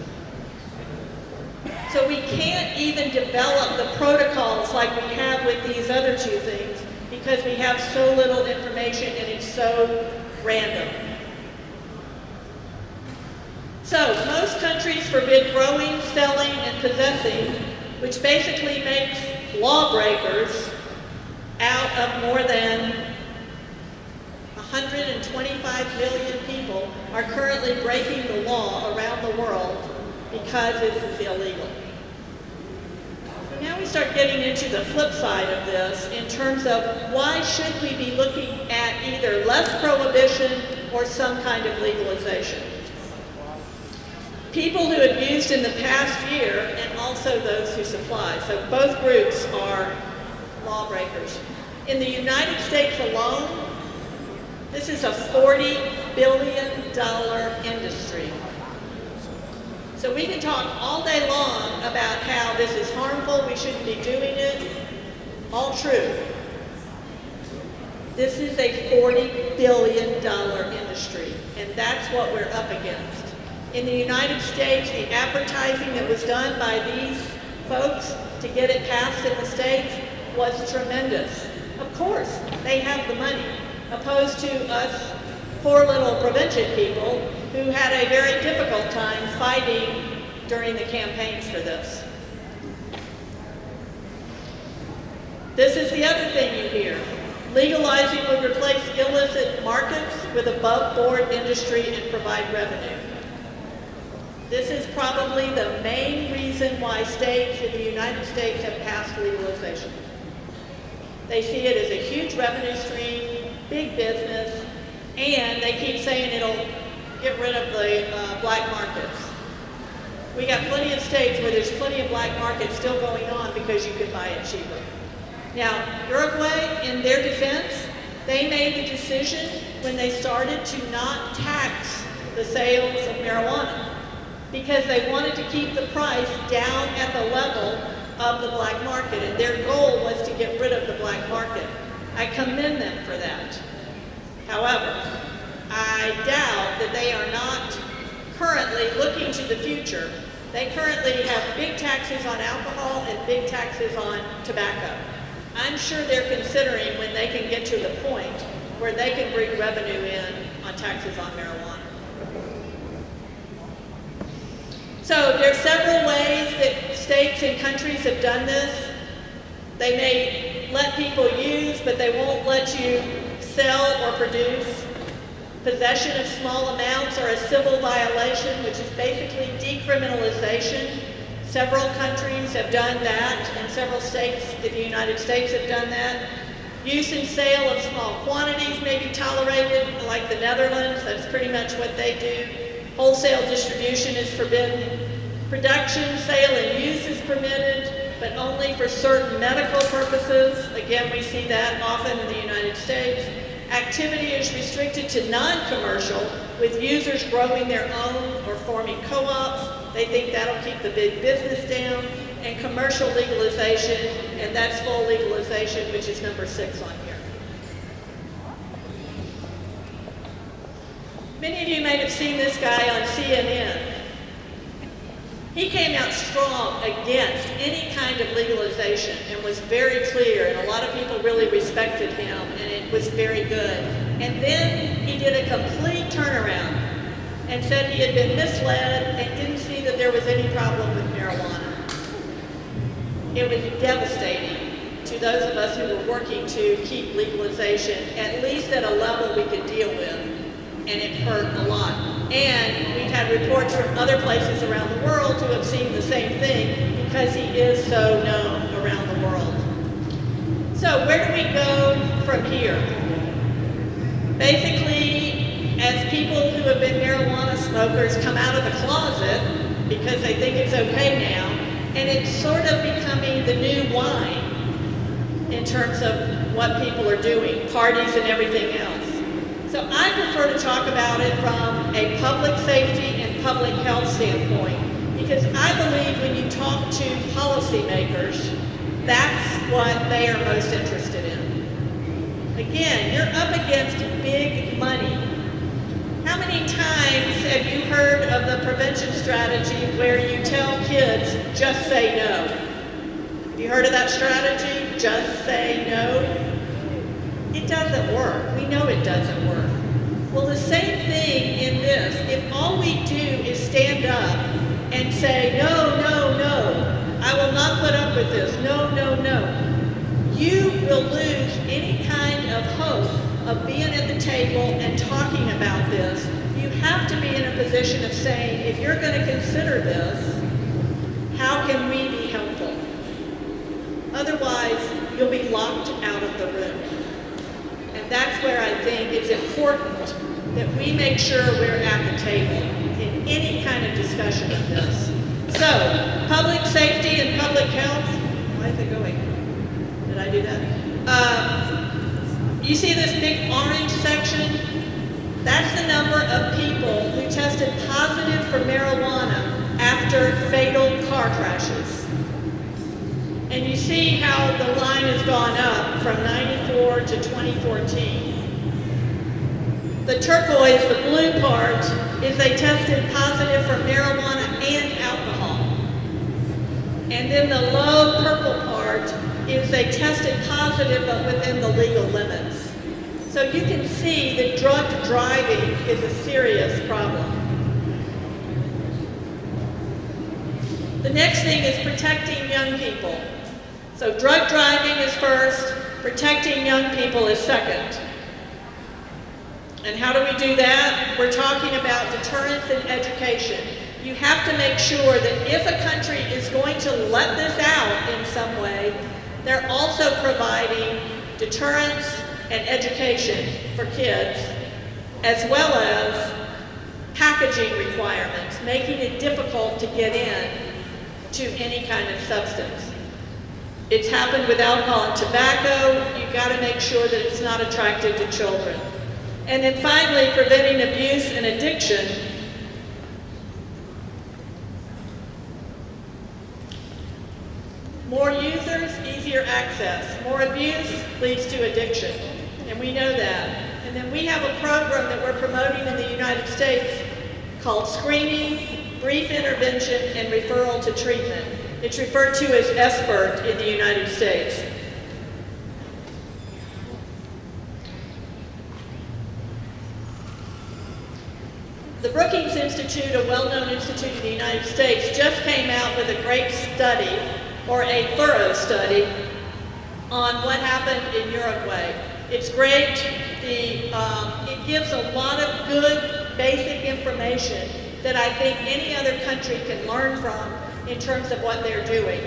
So we can't even develop the protocols like we have with these other two things because we have so little information and it's so random. So most countries forbid growing, selling, and possessing, which basically makes lawbreakers out of more than 125 million people are currently breaking the law around the world because this is illegal. Now we start getting into the flip side of this in terms of why should we be looking at either less prohibition or some kind of legalization. People who have used in the past year and also those who supply. So both groups are lawbreakers. In the United States alone, this is a $40 billion industry. So we can talk all day long about how this is harmful, we shouldn't be doing it. All true. This is a $40 billion industry, and that's what we're up against. In the United States, the advertising that was done by these folks to get it passed in the States was tremendous. Of course, they have the money, opposed to us poor little provincial people who had a very difficult time fighting during the campaigns for this. This is the other thing you hear. Legalizing would replace illicit markets with above-board industry and provide revenue. This is probably the main reason why states in the United States have passed legalization. They see it as a huge revenue stream, big business, and they keep saying it'll get rid of the black markets. We got plenty of states where there's plenty of black markets still going on because you can buy it cheaper. Now, Uruguay, in their defense, they made the decision when they started to not tax the sales of marijuana because they wanted to keep the price down at the level of the black market, and their goal was to get rid of the black market. I commend them for that. However, I doubt that they are not currently looking to the future. They currently have big taxes on alcohol and big taxes on tobacco. I'm sure they're considering when they can get to the point where they can bring revenue in on taxes on marijuana. So there are several ways that states and countries have done this. They may let people use, but they won't let you sell or produce. Possession of small amounts are a civil violation, which is basically decriminalization. Several countries have done that, and several states in the United States have done that. Use and sale of small quantities may be tolerated, like the Netherlands. That's pretty much what they do. Wholesale distribution is forbidden. Production, sale, and use is permitted, but only for certain medical purposes. Again, we see that often in the United States. Activity is restricted to non-commercial, with users growing their own or forming co-ops. They think that'll keep the big business down. And commercial legalization, and that's full legalization, which is number 6 on here. Many of you may have seen this guy on CNN. He came out strong against any kind of legalization and was very clear, and a lot of people really respected him, and it was very good. And then he did a complete turnaround and said he had been misled and didn't see that there was any problem with marijuana. It was devastating to those of us who were working to keep legalization at least at a level we could deal with, and it hurt a lot. And we've had reports from other places around the world who have seen the same thing because he is so known around the world. So where do we go from here? Basically, as people who have been marijuana smokers come out of the closet because they think it's okay now, and it's sort of becoming the new wine in terms of what people are doing, parties and everything else. So I prefer to talk about it from a public safety and public health standpoint, because I believe when you talk to policymakers, that's what they are most interested in. Again, you're up against big money. How many times have you heard of the prevention strategy where you tell kids, just say no? Have you heard of that strategy? Just say no? It doesn't work. We know it doesn't work. Well, the same thing in this. If all we do is stand up and say, no, no, no, I will not put up with this, no, no, no, you will lose any kind of hope of being at the table and talking about this. You have to be in a position of saying, if you're going to consider this, how can we be helpful? Otherwise, you'll be locked out of the room. And that's where I think it's important that we make sure we're at the table in any kind of discussion of this. So, public safety and public health. Why is it going? Did I do that? You see this big orange section? That's the number of people who tested positive for marijuana after fatal car crashes. And you see how the line has gone up from 94 to 2014. The turquoise, the blue part, is they tested positive for marijuana and alcohol. And then the low purple part is they tested positive but within the legal limits. So you can see that drug driving is a serious problem. The next thing is protecting young people. So drug driving is first, protecting young people is second. And how do we do that? We're talking about deterrence and education. You have to make sure that if a country is going to let this out in some way, they're also providing deterrence and education for kids, as well as packaging requirements, making it difficult to get in to any kind of substance. It's happened with alcohol and tobacco. You've got to make sure that it's not attractive to children. And then finally, preventing abuse and addiction. More users, easier access. More abuse leads to addiction, and we know that. And then we have a program that we're promoting in the United States called Screening, Brief Intervention, and Referral to Treatment. It's referred to as SBIRT in the United States. The Brookings Institute, a well-known institute in the United States, just came out with a great study, or a thorough study, on what happened in Uruguay. It's great. It gives a lot of good basic information that I think any other country can learn from in terms of what they're doing.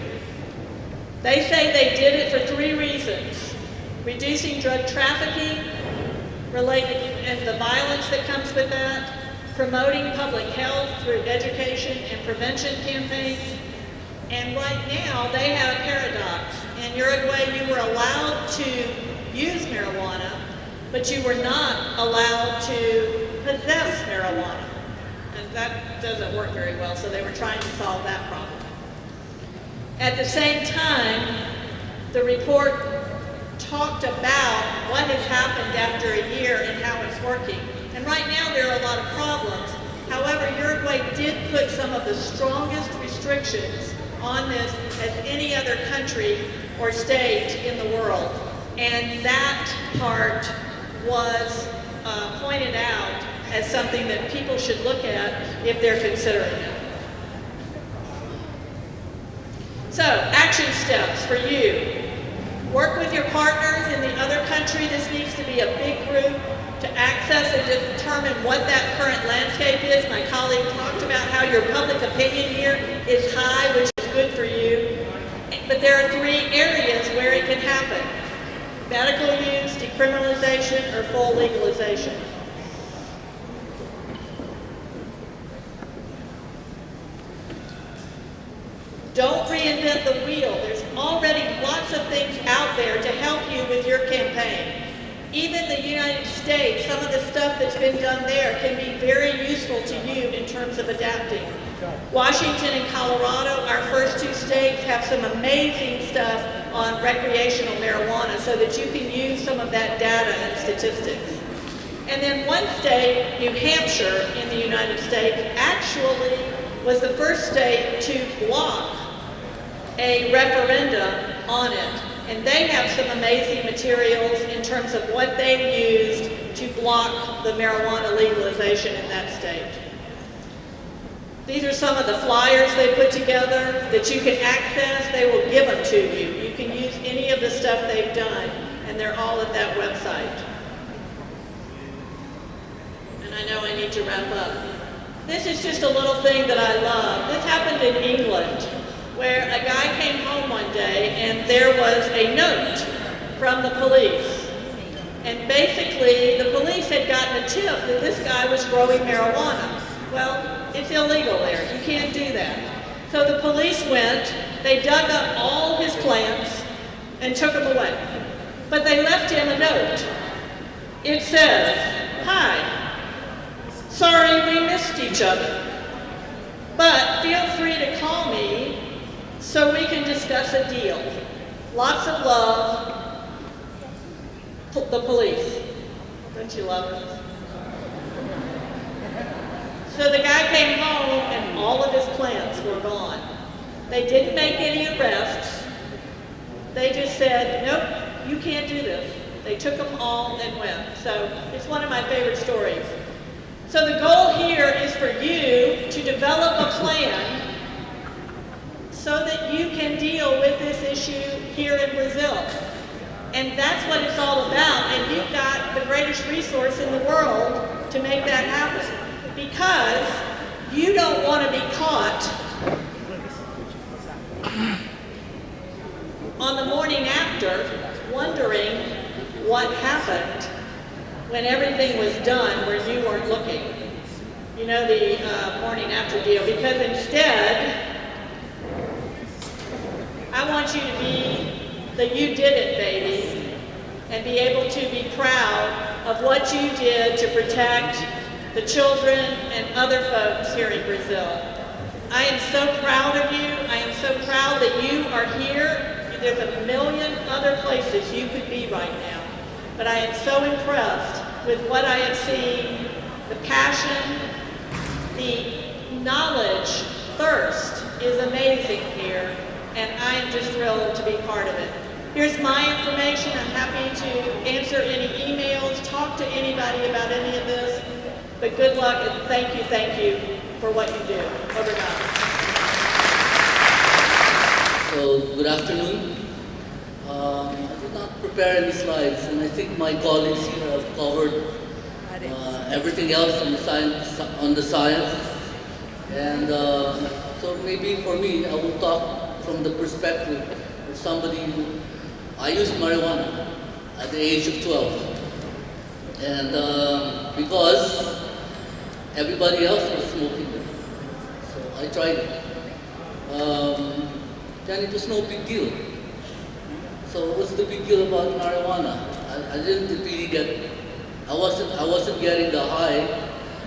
They say they did it for 3 reasons: reducing drug trafficking related and the violence that comes with that, promoting public health through education and prevention campaigns, and right now they have a paradox. In Uruguay, you were allowed to use marijuana, but you were not allowed to possess marijuana. And that doesn't work very well, so they were trying to solve that problem. At the same time, the report talked about what has happened after a year and how it's working. And right now there are a lot of problems. However, Uruguay did put some of the strongest restrictions on this as any other country or state in the world. And that part was pointed out as something that people should look at if they're considering it. So, action steps for you. Work with your partners in the other country. This needs to be a big group to access and determine what that current landscape is. My colleague talked about how your public opinion here is high, which is good for you. But there are 3 areas where it can happen: medical use, decriminalization, or full legalization. Don't reinvent the wheel. There's already lots of things out there to help you with your campaign. Even the United States, some of the stuff that's been done there can be very useful to you in terms of adapting. Washington and Colorado, our first 2 states, have some amazing stuff on recreational marijuana so that you can use some of that data and statistics. And then one state, New Hampshire in the United States, actually was the first state to block a referendum on it. And they have some amazing materials in terms of what they used to block the marijuana legalization in that state. These are some of the flyers they put together that you can access. They will give them to you. You can use any of the stuff they've done, and they're all at that website. And I know I need to wrap up. This is just a little thing that I love. This happened in England, where a guy came home one day and there was a note from the police. And basically, the police had gotten a tip that this guy was growing marijuana. Well, it's illegal there. You can't do that. So the police went, they dug up all his plants and took them away. But they left him a note. It says, "Hi, sorry we missed each other, but feel free to call me so we can discuss a deal. Lots of love, the police." Don't you love it? So the guy came home and all of his plants were gone. They didn't make any arrests. They just said, "Nope, you can't do this." They took them all and went. So it's one of my favorite stories. So the goal here is for you to develop a plan so that you can deal with this issue here in Brazil. And that's what it's all about. And you've got the greatest resource in the world to make that happen. Because you don't want to be caught on the morning after wondering what happened when everything was done where you weren't looking. You know, the morning after deal. Because instead, I want you to be the "you did it" baby and be able to be proud of what you did to protect the children and other folks here in Brazil. I am so proud of you. I am so proud that you are here. There's a million other places you could be right now. But I am so impressed with what I have seen, the passion, the knowledge, thirst is amazing here, and I am just thrilled to be part of it. Here's my information. I'm happy to answer any emails, talk to anybody about any of this, but good luck and thank you for what you do. Over and out. So, good afternoon. I did not prepare any slides, and I think my colleagues here have covered everything else on the science. And so maybe for me, I will talk from the perspective of somebody who, I used marijuana at the age of 12. And because everybody else was smoking it, so I tried it. Then it was no big deal. So what's the big deal about marijuana? I didn't really get, I wasn't getting the high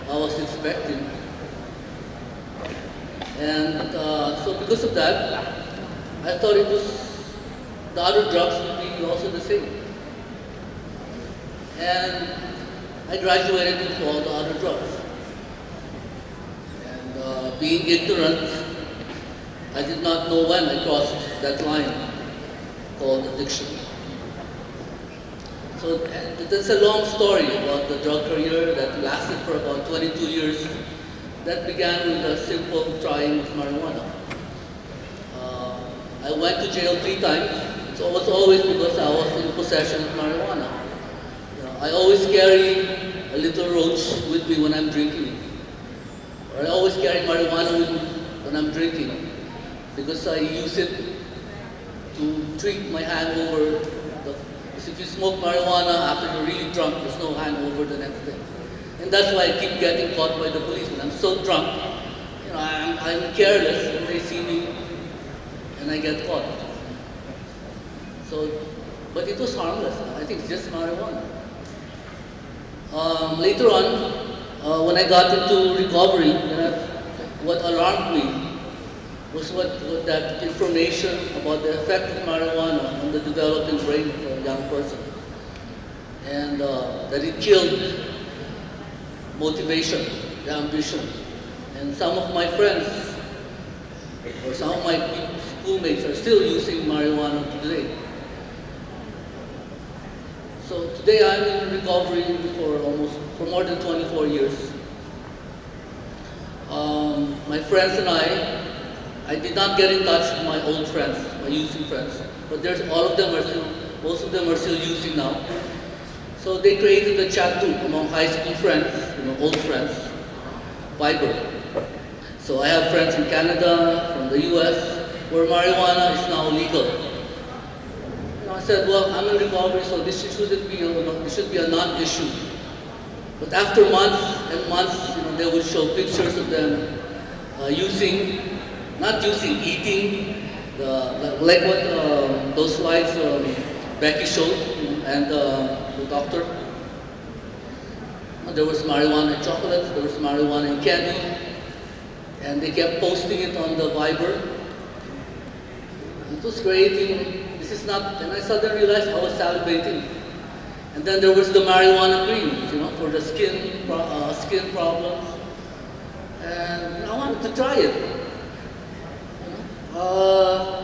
I was expecting. And so because of that, I thought it was, the other drugs would be also the same. And I graduated into all the other drugs. And being ignorant, I did not know when I crossed that line called addiction. So that's a long story about the drug career that lasted for about 22 years. That began with a simple trying of marijuana. I went to jail 3 times. It was always because I was in possession of marijuana. I always carry a little roach with me when I'm drinking. Or I always carry marijuana with me when I'm drinking because I use it to treat my hangover. Because if you smoke marijuana after you're really drunk, there's no hangover the next day. And that's why I keep getting caught by the police. When I'm so drunk, I'm careless when they see me and I get caught. So, but it was harmless. I think it's just marijuana. Later on, when I got into recovery, what alarmed me was what that information about the effect of marijuana on the developing brain of a young person. And that it killed motivation, the ambition. And some of my friends, or some of my schoolmates are still using marijuana today. So today I'm in recovery for more than 24 years. My friends and I did not get in touch with my old friends, my using friends, but most of them are still using now. So they created a chat group among high school friends, old friends, Viber. So I have friends in Canada, from the US, where marijuana is now legal. I said, well, I'm in recovery, so this should be a non-issue. But after months and months, they would show pictures of them eating, like what those slides Becky showed, and the doctor. There was marijuana in chocolates, there was marijuana in candy, and they kept posting it on the Viber. It was creating, and I suddenly realized I was salivating. And then there was the marijuana creams, for the skin problems. And I wanted to try it.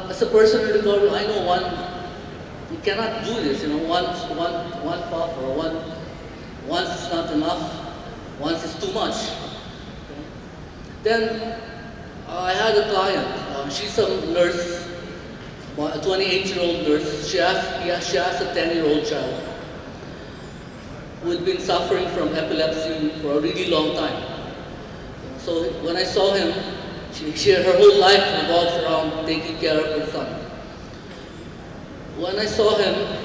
As a person in recovery, I know you cannot do this, one puff or once is not enough, once is too much. Then I had a client, she's a nurse, a 28-year-old nurse. She has a 10-year-old child who had been suffering from epilepsy for a really long time. So when I saw him, her whole life revolves around taking care of her son. When I saw him,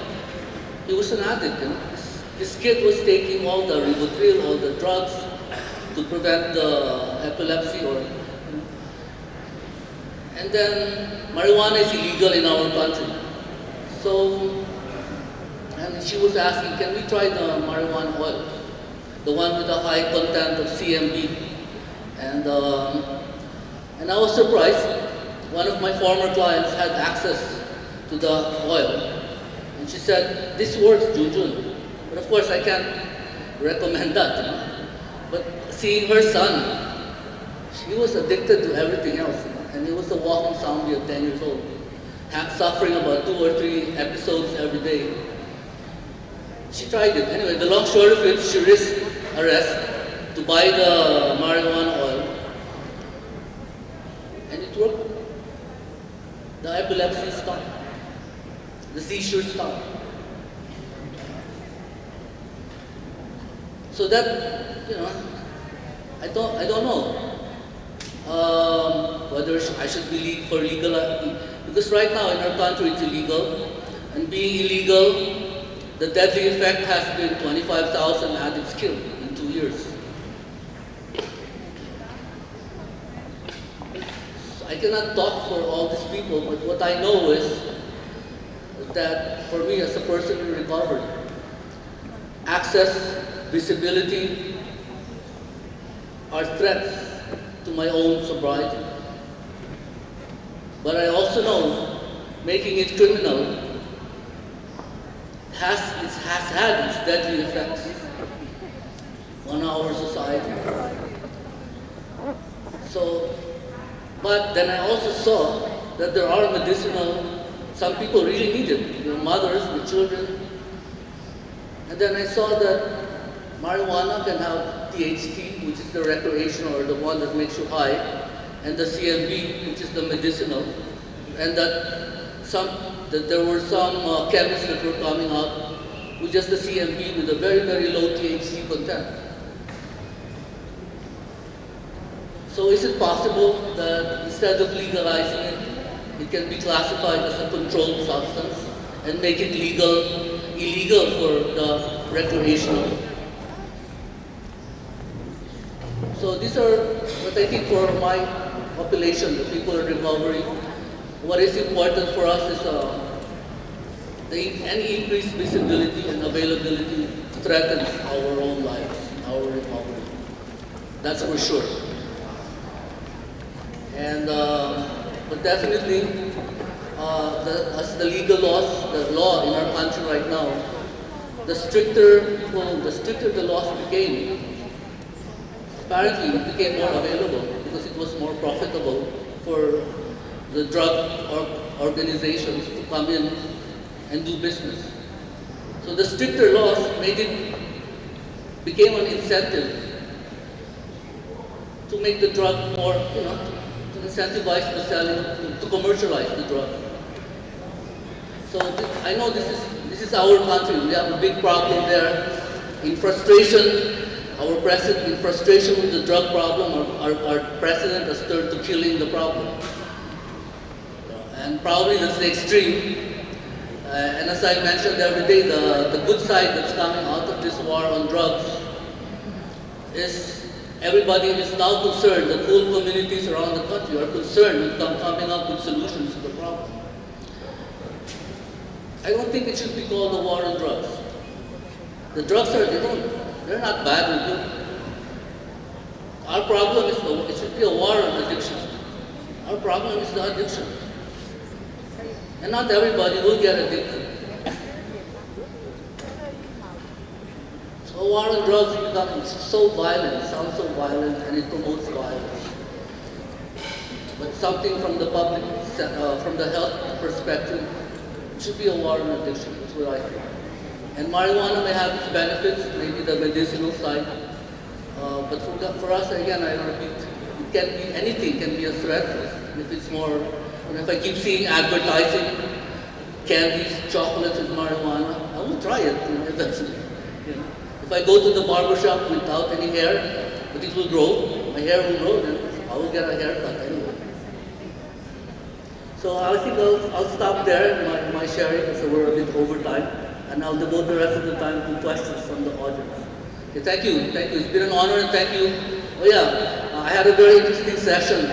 he was an addict. This kid was taking all the Rivotril, all the drugs to prevent the epilepsy. And then marijuana is illegal in our country. So, and she was asking, can we try the marijuana oil? The one with a high content of CMB. And I was surprised. One of my former clients had access to the oil. And she said, this works, Junjun. But of course, I can't recommend that. But seeing her son, he was addicted to everything else. And he was a walking zombie at 10 years old, suffering about 2 or 3 episodes every day. She tried it. Anyway, the long short of it, she risked arrest to buy the marijuana oil. And it worked. The epilepsy stopped. The seizure stopped. So that, I don't know. Whether I should be for legal, because right now in our country it's illegal, and being illegal, the deadly effect has been 25,000 addicts killed in 2 years. So I cannot talk for all these people, but what I know is that for me as a person in recovery, access, visibility are threats to my own sobriety. But I also know making it criminal has had its deadly effects. on our society. So, but then I also saw that there are medicinal, some people really need it, their mothers, the children. And then I saw that marijuana can have THC, which is the recreational or the one that makes you high, and the CMB, which is the medicinal, and that there were some chemists that were coming out with just the CMB with a very, very low THC content. So is it possible that instead of legalizing it, it can be classified as a controlled substance and make it illegal for the recreational? So these are what I think for my population, the people in recovery. What is important for us is any increased visibility and availability threatens our own lives, our recovery. That's for sure. And but definitely, as the legal laws, the law in our country right now, the stricter the laws became. Apparently, it became more available because it was more profitable for the drug organizations to come in and do business. So the stricter laws became an incentive to make the drug more, to incentivize the selling, to commercialize the drug. So I know this is our country. We have a big problem there. In frustration, in frustration with the drug problem, our president has turned to killing the problem. And probably that's the extreme. And as I mentioned the other day, the good side that's coming out of this war on drugs is everybody is now concerned, the cool communities around the country are concerned with coming up with solutions to the problem. I don't think it should be called a war on drugs. The drugs they're not bad or good. Our problem is it should be a war on addiction. Our problem is the addiction. And not everybody will get addicted. So a war on drugs becomes so violent, it sounds so violent, and it promotes violence. But something from the public, from the health perspective, it should be a war on addiction. That's what I think. And marijuana may have its benefits, maybe the medicinal side. But for us, again, I repeat, anything can be a threat if it's more. If I keep seeing advertising, candies, chocolates with marijuana, I will try it eventually. If I go to the barbershop without any hair, but it will grow, my hair will grow, then I will get a haircut anyway. So I think I'll stop there, my sharing, because we're a bit over time, and I'll devote the rest of the time to questions from the audience. Okay, thank you. It's been an honor, and thank you. Oh yeah, I had a very interesting session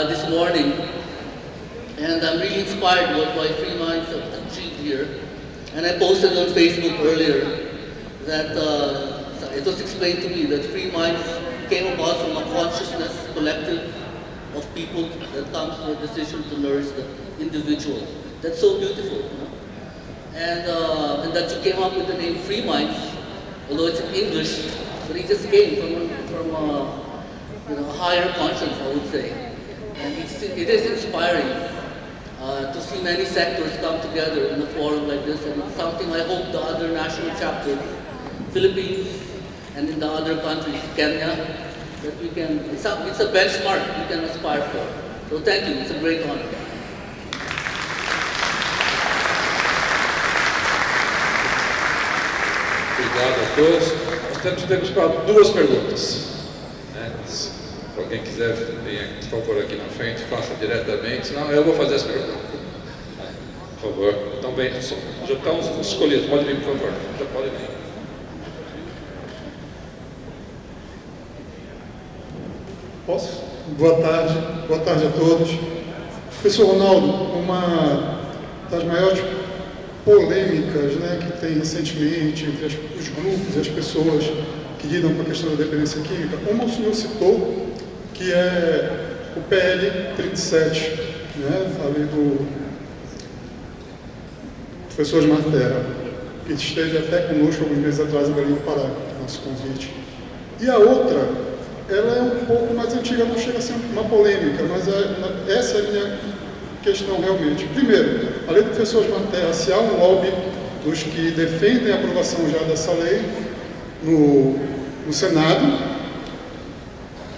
this morning. And I'm really inspired by Free Minds have achieved here. And I posted on Facebook earlier that it was explained to me that Free Minds came about from a consciousness collective of people that comes to a decision to nourish the individual. That's so beautiful. And that you came up with the name Free Minds, although it's in English, but it just came from a higher conscience, I would say. And it is inspiring. To see many sectors come together in a forum like this, and it's something I hope the other national chapters, Philippines, and in the other countries, Kenya, that we can, it's a benchmark we can aspire for. So thank you, it's a great honor. Obrigado a todos. Nós temos tempo para duas perguntas. Se alguém quiser, venha, por favor, aqui na frente, faça diretamente, senão eu vou fazer as perguntas. Por favor. Então, bem, já estão escolhidos. Pode vir, por favor. Já pode vir. Posso? Boa tarde a todos. Professor Ronaldo, uma das maiores polêmicas, que tem recentemente entre os grupos e as pessoas que lidam com a questão da dependência química, como o senhor citou, que é o PL 37, falei do professor Osmar Terra, que esteve até conosco alguns meses atrás em Belém do Pará, nosso convite. E a outra, ela é um pouco mais antiga, não chega a ser uma polêmica, mas essa é a minha questão realmente. Primeiro, a lei do professor Osmar Terra, se há um lobby dos que defendem a aprovação já dessa lei no Senado.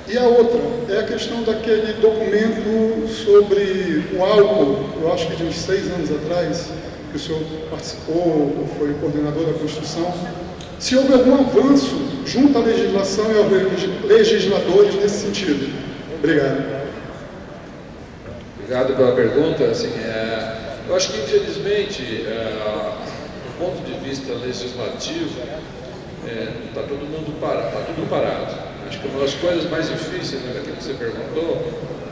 E a outra é a questão daquele documento sobre o álcool, eu acho que de uns 6 anos atrás, que o senhor participou, foi coordenador da construção. Se houve algum avanço junto à legislação e aos legisladores nesse sentido. Obrigado. Obrigado pela pergunta. Assim, eu acho que, infelizmente, do ponto de vista legislativo, está tudo parado. Acho que uma das coisas mais difíceis, né, daquilo que você perguntou,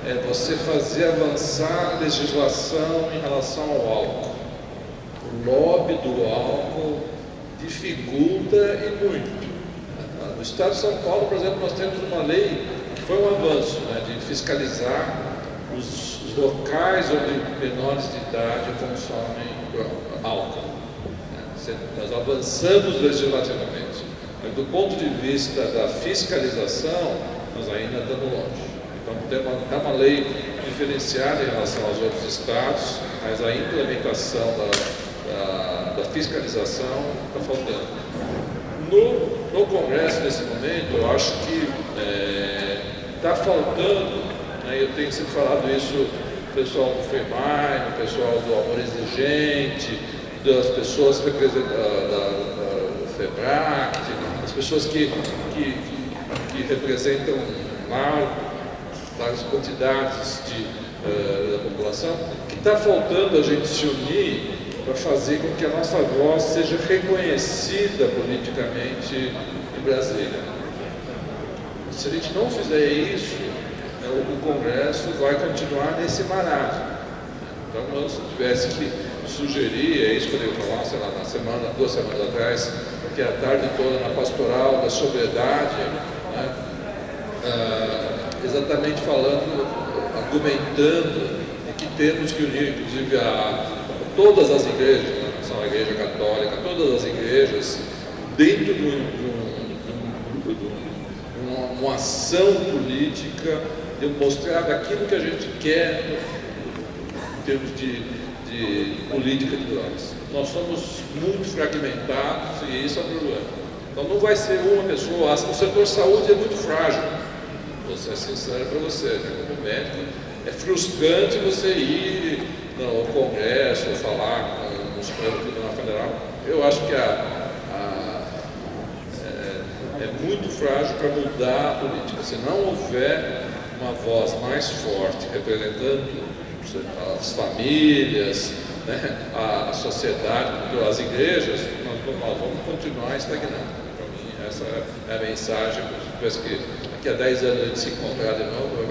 é você fazer avançar a legislação em relação ao álcool. O lobby do álcool dificulta e muito. No estado de São Paulo, por exemplo, nós temos uma lei que foi um avanço, né, de fiscalizar os locais onde menores de idade consomem álcool. Nós avançamos legislativamente. Mas do ponto de vista da fiscalização, nós ainda estamos longe. Então, tem uma lei diferenciada em relação aos outros estados, mas a implementação da fiscalização está faltando. No Congresso, nesse momento, eu acho que está faltando, né, eu tenho sempre falado isso do pessoal do FEMAI, do pessoal do Amor Exigente, das pessoas do FEBRAC, as pessoas que representam várias quantidades da população, que está faltando a gente se unir para fazer com que a nossa voz seja reconhecida politicamente em Brasília. Se a gente não fizer isso, o Congresso vai continuar nesse marasmo. Então, se eu tivesse que sugerir, é isso que eu devo falar, sei lá, 2 semanas atrás, que é a tarde toda na pastoral da sobriedade, né, exatamente falando, argumentando que temos que unir, inclusive, todas as igrejas, né, são a igreja católica, todas as igrejas, dentro de uma ação política, de mostrar aquilo que a gente quer em termos de política de drogas. Nós somos muito fragmentados e isso é um problema. Então não vai ser uma pessoa, o setor saúde é muito frágil, vou ser sincero para você, né? Como médico, é frustrante você ir no Congresso, falar com o Supremo Tribunal Federal. Eu acho que é muito frágil para mudar a política. Se não houver uma voz mais forte representando as famílias, né, a sociedade, as igrejas, nós vamos continuar estagnando. Para mim, essa é a mensagem. Penso que daqui a 10 anos a gente se encontrar de novo,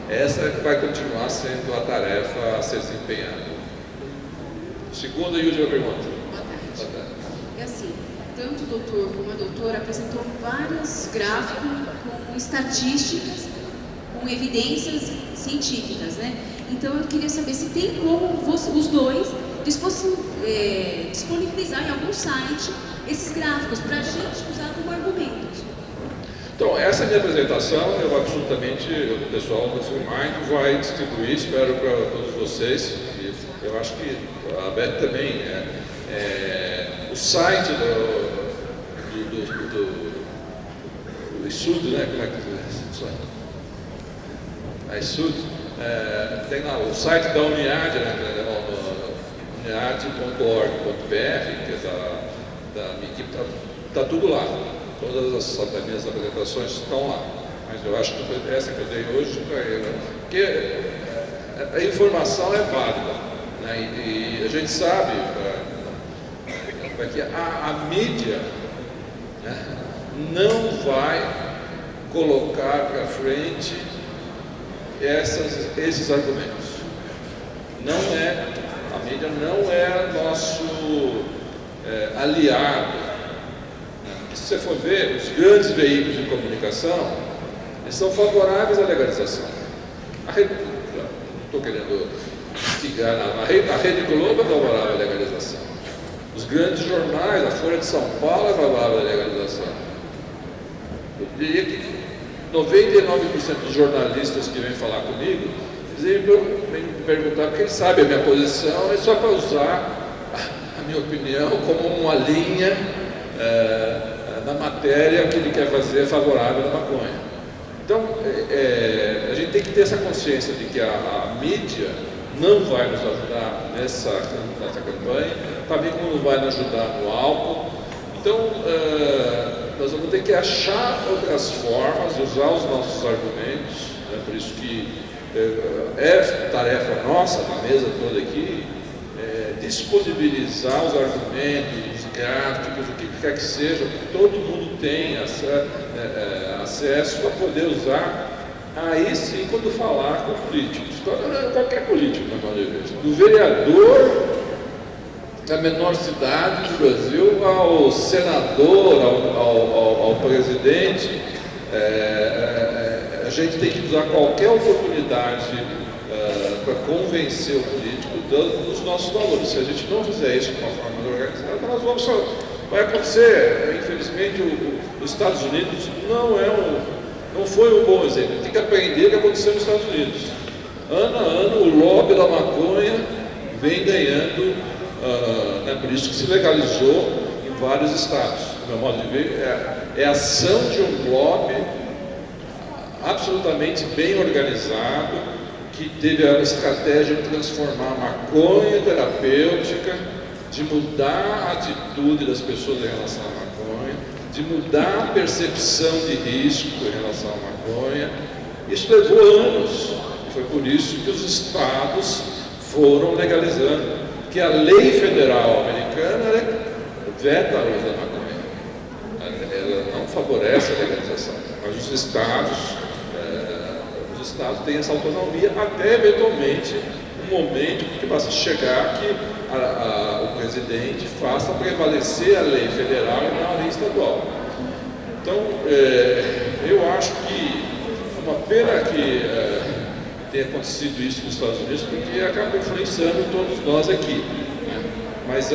essa vai continuar sendo a tarefa a ser desempenhada. Segunda e última pergunta. Boa tarde. É assim, tanto o doutor como a doutora apresentou vários gráficos com estatísticas, com evidências científicas, né? Então eu queria saber se tem como os dois disponibilizar em algum site esses gráficos para a gente usar como argumentos. Então, essa é a minha apresentação, o pessoal do FreeMind vai distribuir, espero para todos vocês. Eu acho que a Beth também, o site do estudo, né? Como é que é? A estudo, tem lá o site da Uniad, né? uniad.org.br, que é da minha equipe, está tudo lá. Todas as minhas apresentações estão lá. Mas eu acho que essa que eu dei hoje para ele, porque a informação é válida, né? E a gente sabe que a mídia, né, não vai colocar para frente esses argumentos. A mídia não é nosso aliado. Se você for ver, os grandes veículos de comunicação, eles são favoráveis à legalização. Não estou querendo instigar, a Rede Globo é favorável à legalização. Os grandes jornais, a Folha de São Paulo é favorável à legalização. diria que 99% dos jornalistas que vêm falar comigo vêm me perguntar porque eles sabem a minha posição, é só para usar a minha opinião como uma linha na matéria que ele quer fazer favorável à maconha. Então, a gente tem que ter essa consciência de que a mídia não vai nos ajudar nessa campanha, também como não vai nos ajudar no álcool. Então, nós vamos ter que achar outras formas de usar os nossos argumentos, né? Por isso que é tarefa nossa, da mesa toda aqui, disponibilizar os argumentos, os gráficos, o que quer que seja, que todo mundo tenha acesso a poder usar, aí sim, quando falar com políticos, qualquer político, na maioria vezes, do vereador da menor cidade do Brasil ao senador, ao presidente, a gente tem que usar qualquer oportunidade para convencer o político dos nossos valores. Se a gente não fizer isso de uma forma organizada, vai acontecer. Infelizmente, os Estados Unidos não foi um bom exemplo. Tem que aprender o que aconteceu nos Estados Unidos. Ano a ano, o lobby da maconha vem ganhando, por isso que se legalizou em vários estados. Do meu modo de ver, é a ação de um lobby absolutamente bem organizado, que teve a estratégia de transformar a maconha terapêutica, de mudar a atitude das pessoas em relação à maconha, de mudar a percepção de risco em relação à maconha. Isso levou anos, e foi por isso que os estados foram legalizando, que a lei federal americana veta a uso da maconha, ela não favorece a legalização, mas os estados têm essa autonomia até eventualmente um momento que basta chegar que o presidente faça prevalecer a lei federal e não a lei estadual. Então, eu acho que é uma pena que tenha acontecido isso nos Estados Unidos, porque acaba influenciando todos nós aqui, né? Mas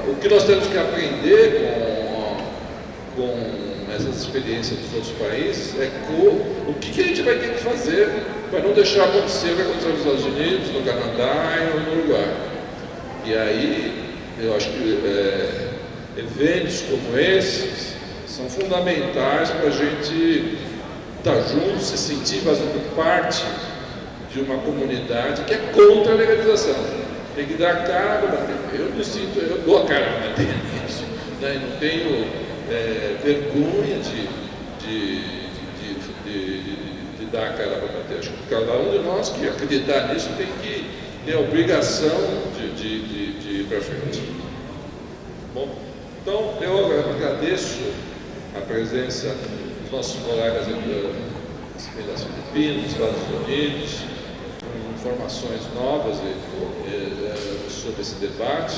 o que nós temos que aprender com essas experiências dos outros países o que a gente vai ter que fazer para não deixar acontecer o que aconteceu nos Estados Unidos, no Canadá e no Uruguai. E aí, eu acho que eventos como esses são fundamentais para a gente estar junto, se sentir fazendo parte de uma comunidade que é contra a legalização. Tem que dar a cara para bater. Eu dou a cara para bater nisso, né? Não tenho vergonha de dar a cara para bater. Acho que cada um de nós que acreditar nisso tem que ter a obrigação de ir para frente. Bom, então eu agradeço a presença dos nossos colegas das Filipinas, dos Estados Unidos, com informações novas sobre esse debate.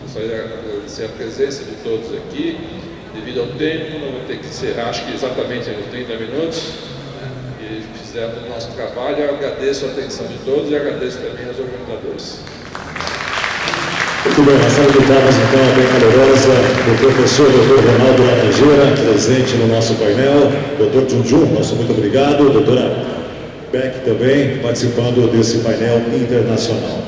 Gostaria de agradecer a presença de todos aqui. Devido ao tempo, não vou ter que encerrar, acho que exatamente nos 30 minutos, e fizemos o nosso trabalho. Eu agradeço a atenção de todos e agradeço também aos organizadores. Muito bem, uma salva de palmas então bem calorosa do professor Dr. Ronaldo Laranjeira, presente no nosso painel, Dr. Junjun, nosso muito obrigado, doutora Beck também participando desse painel internacional.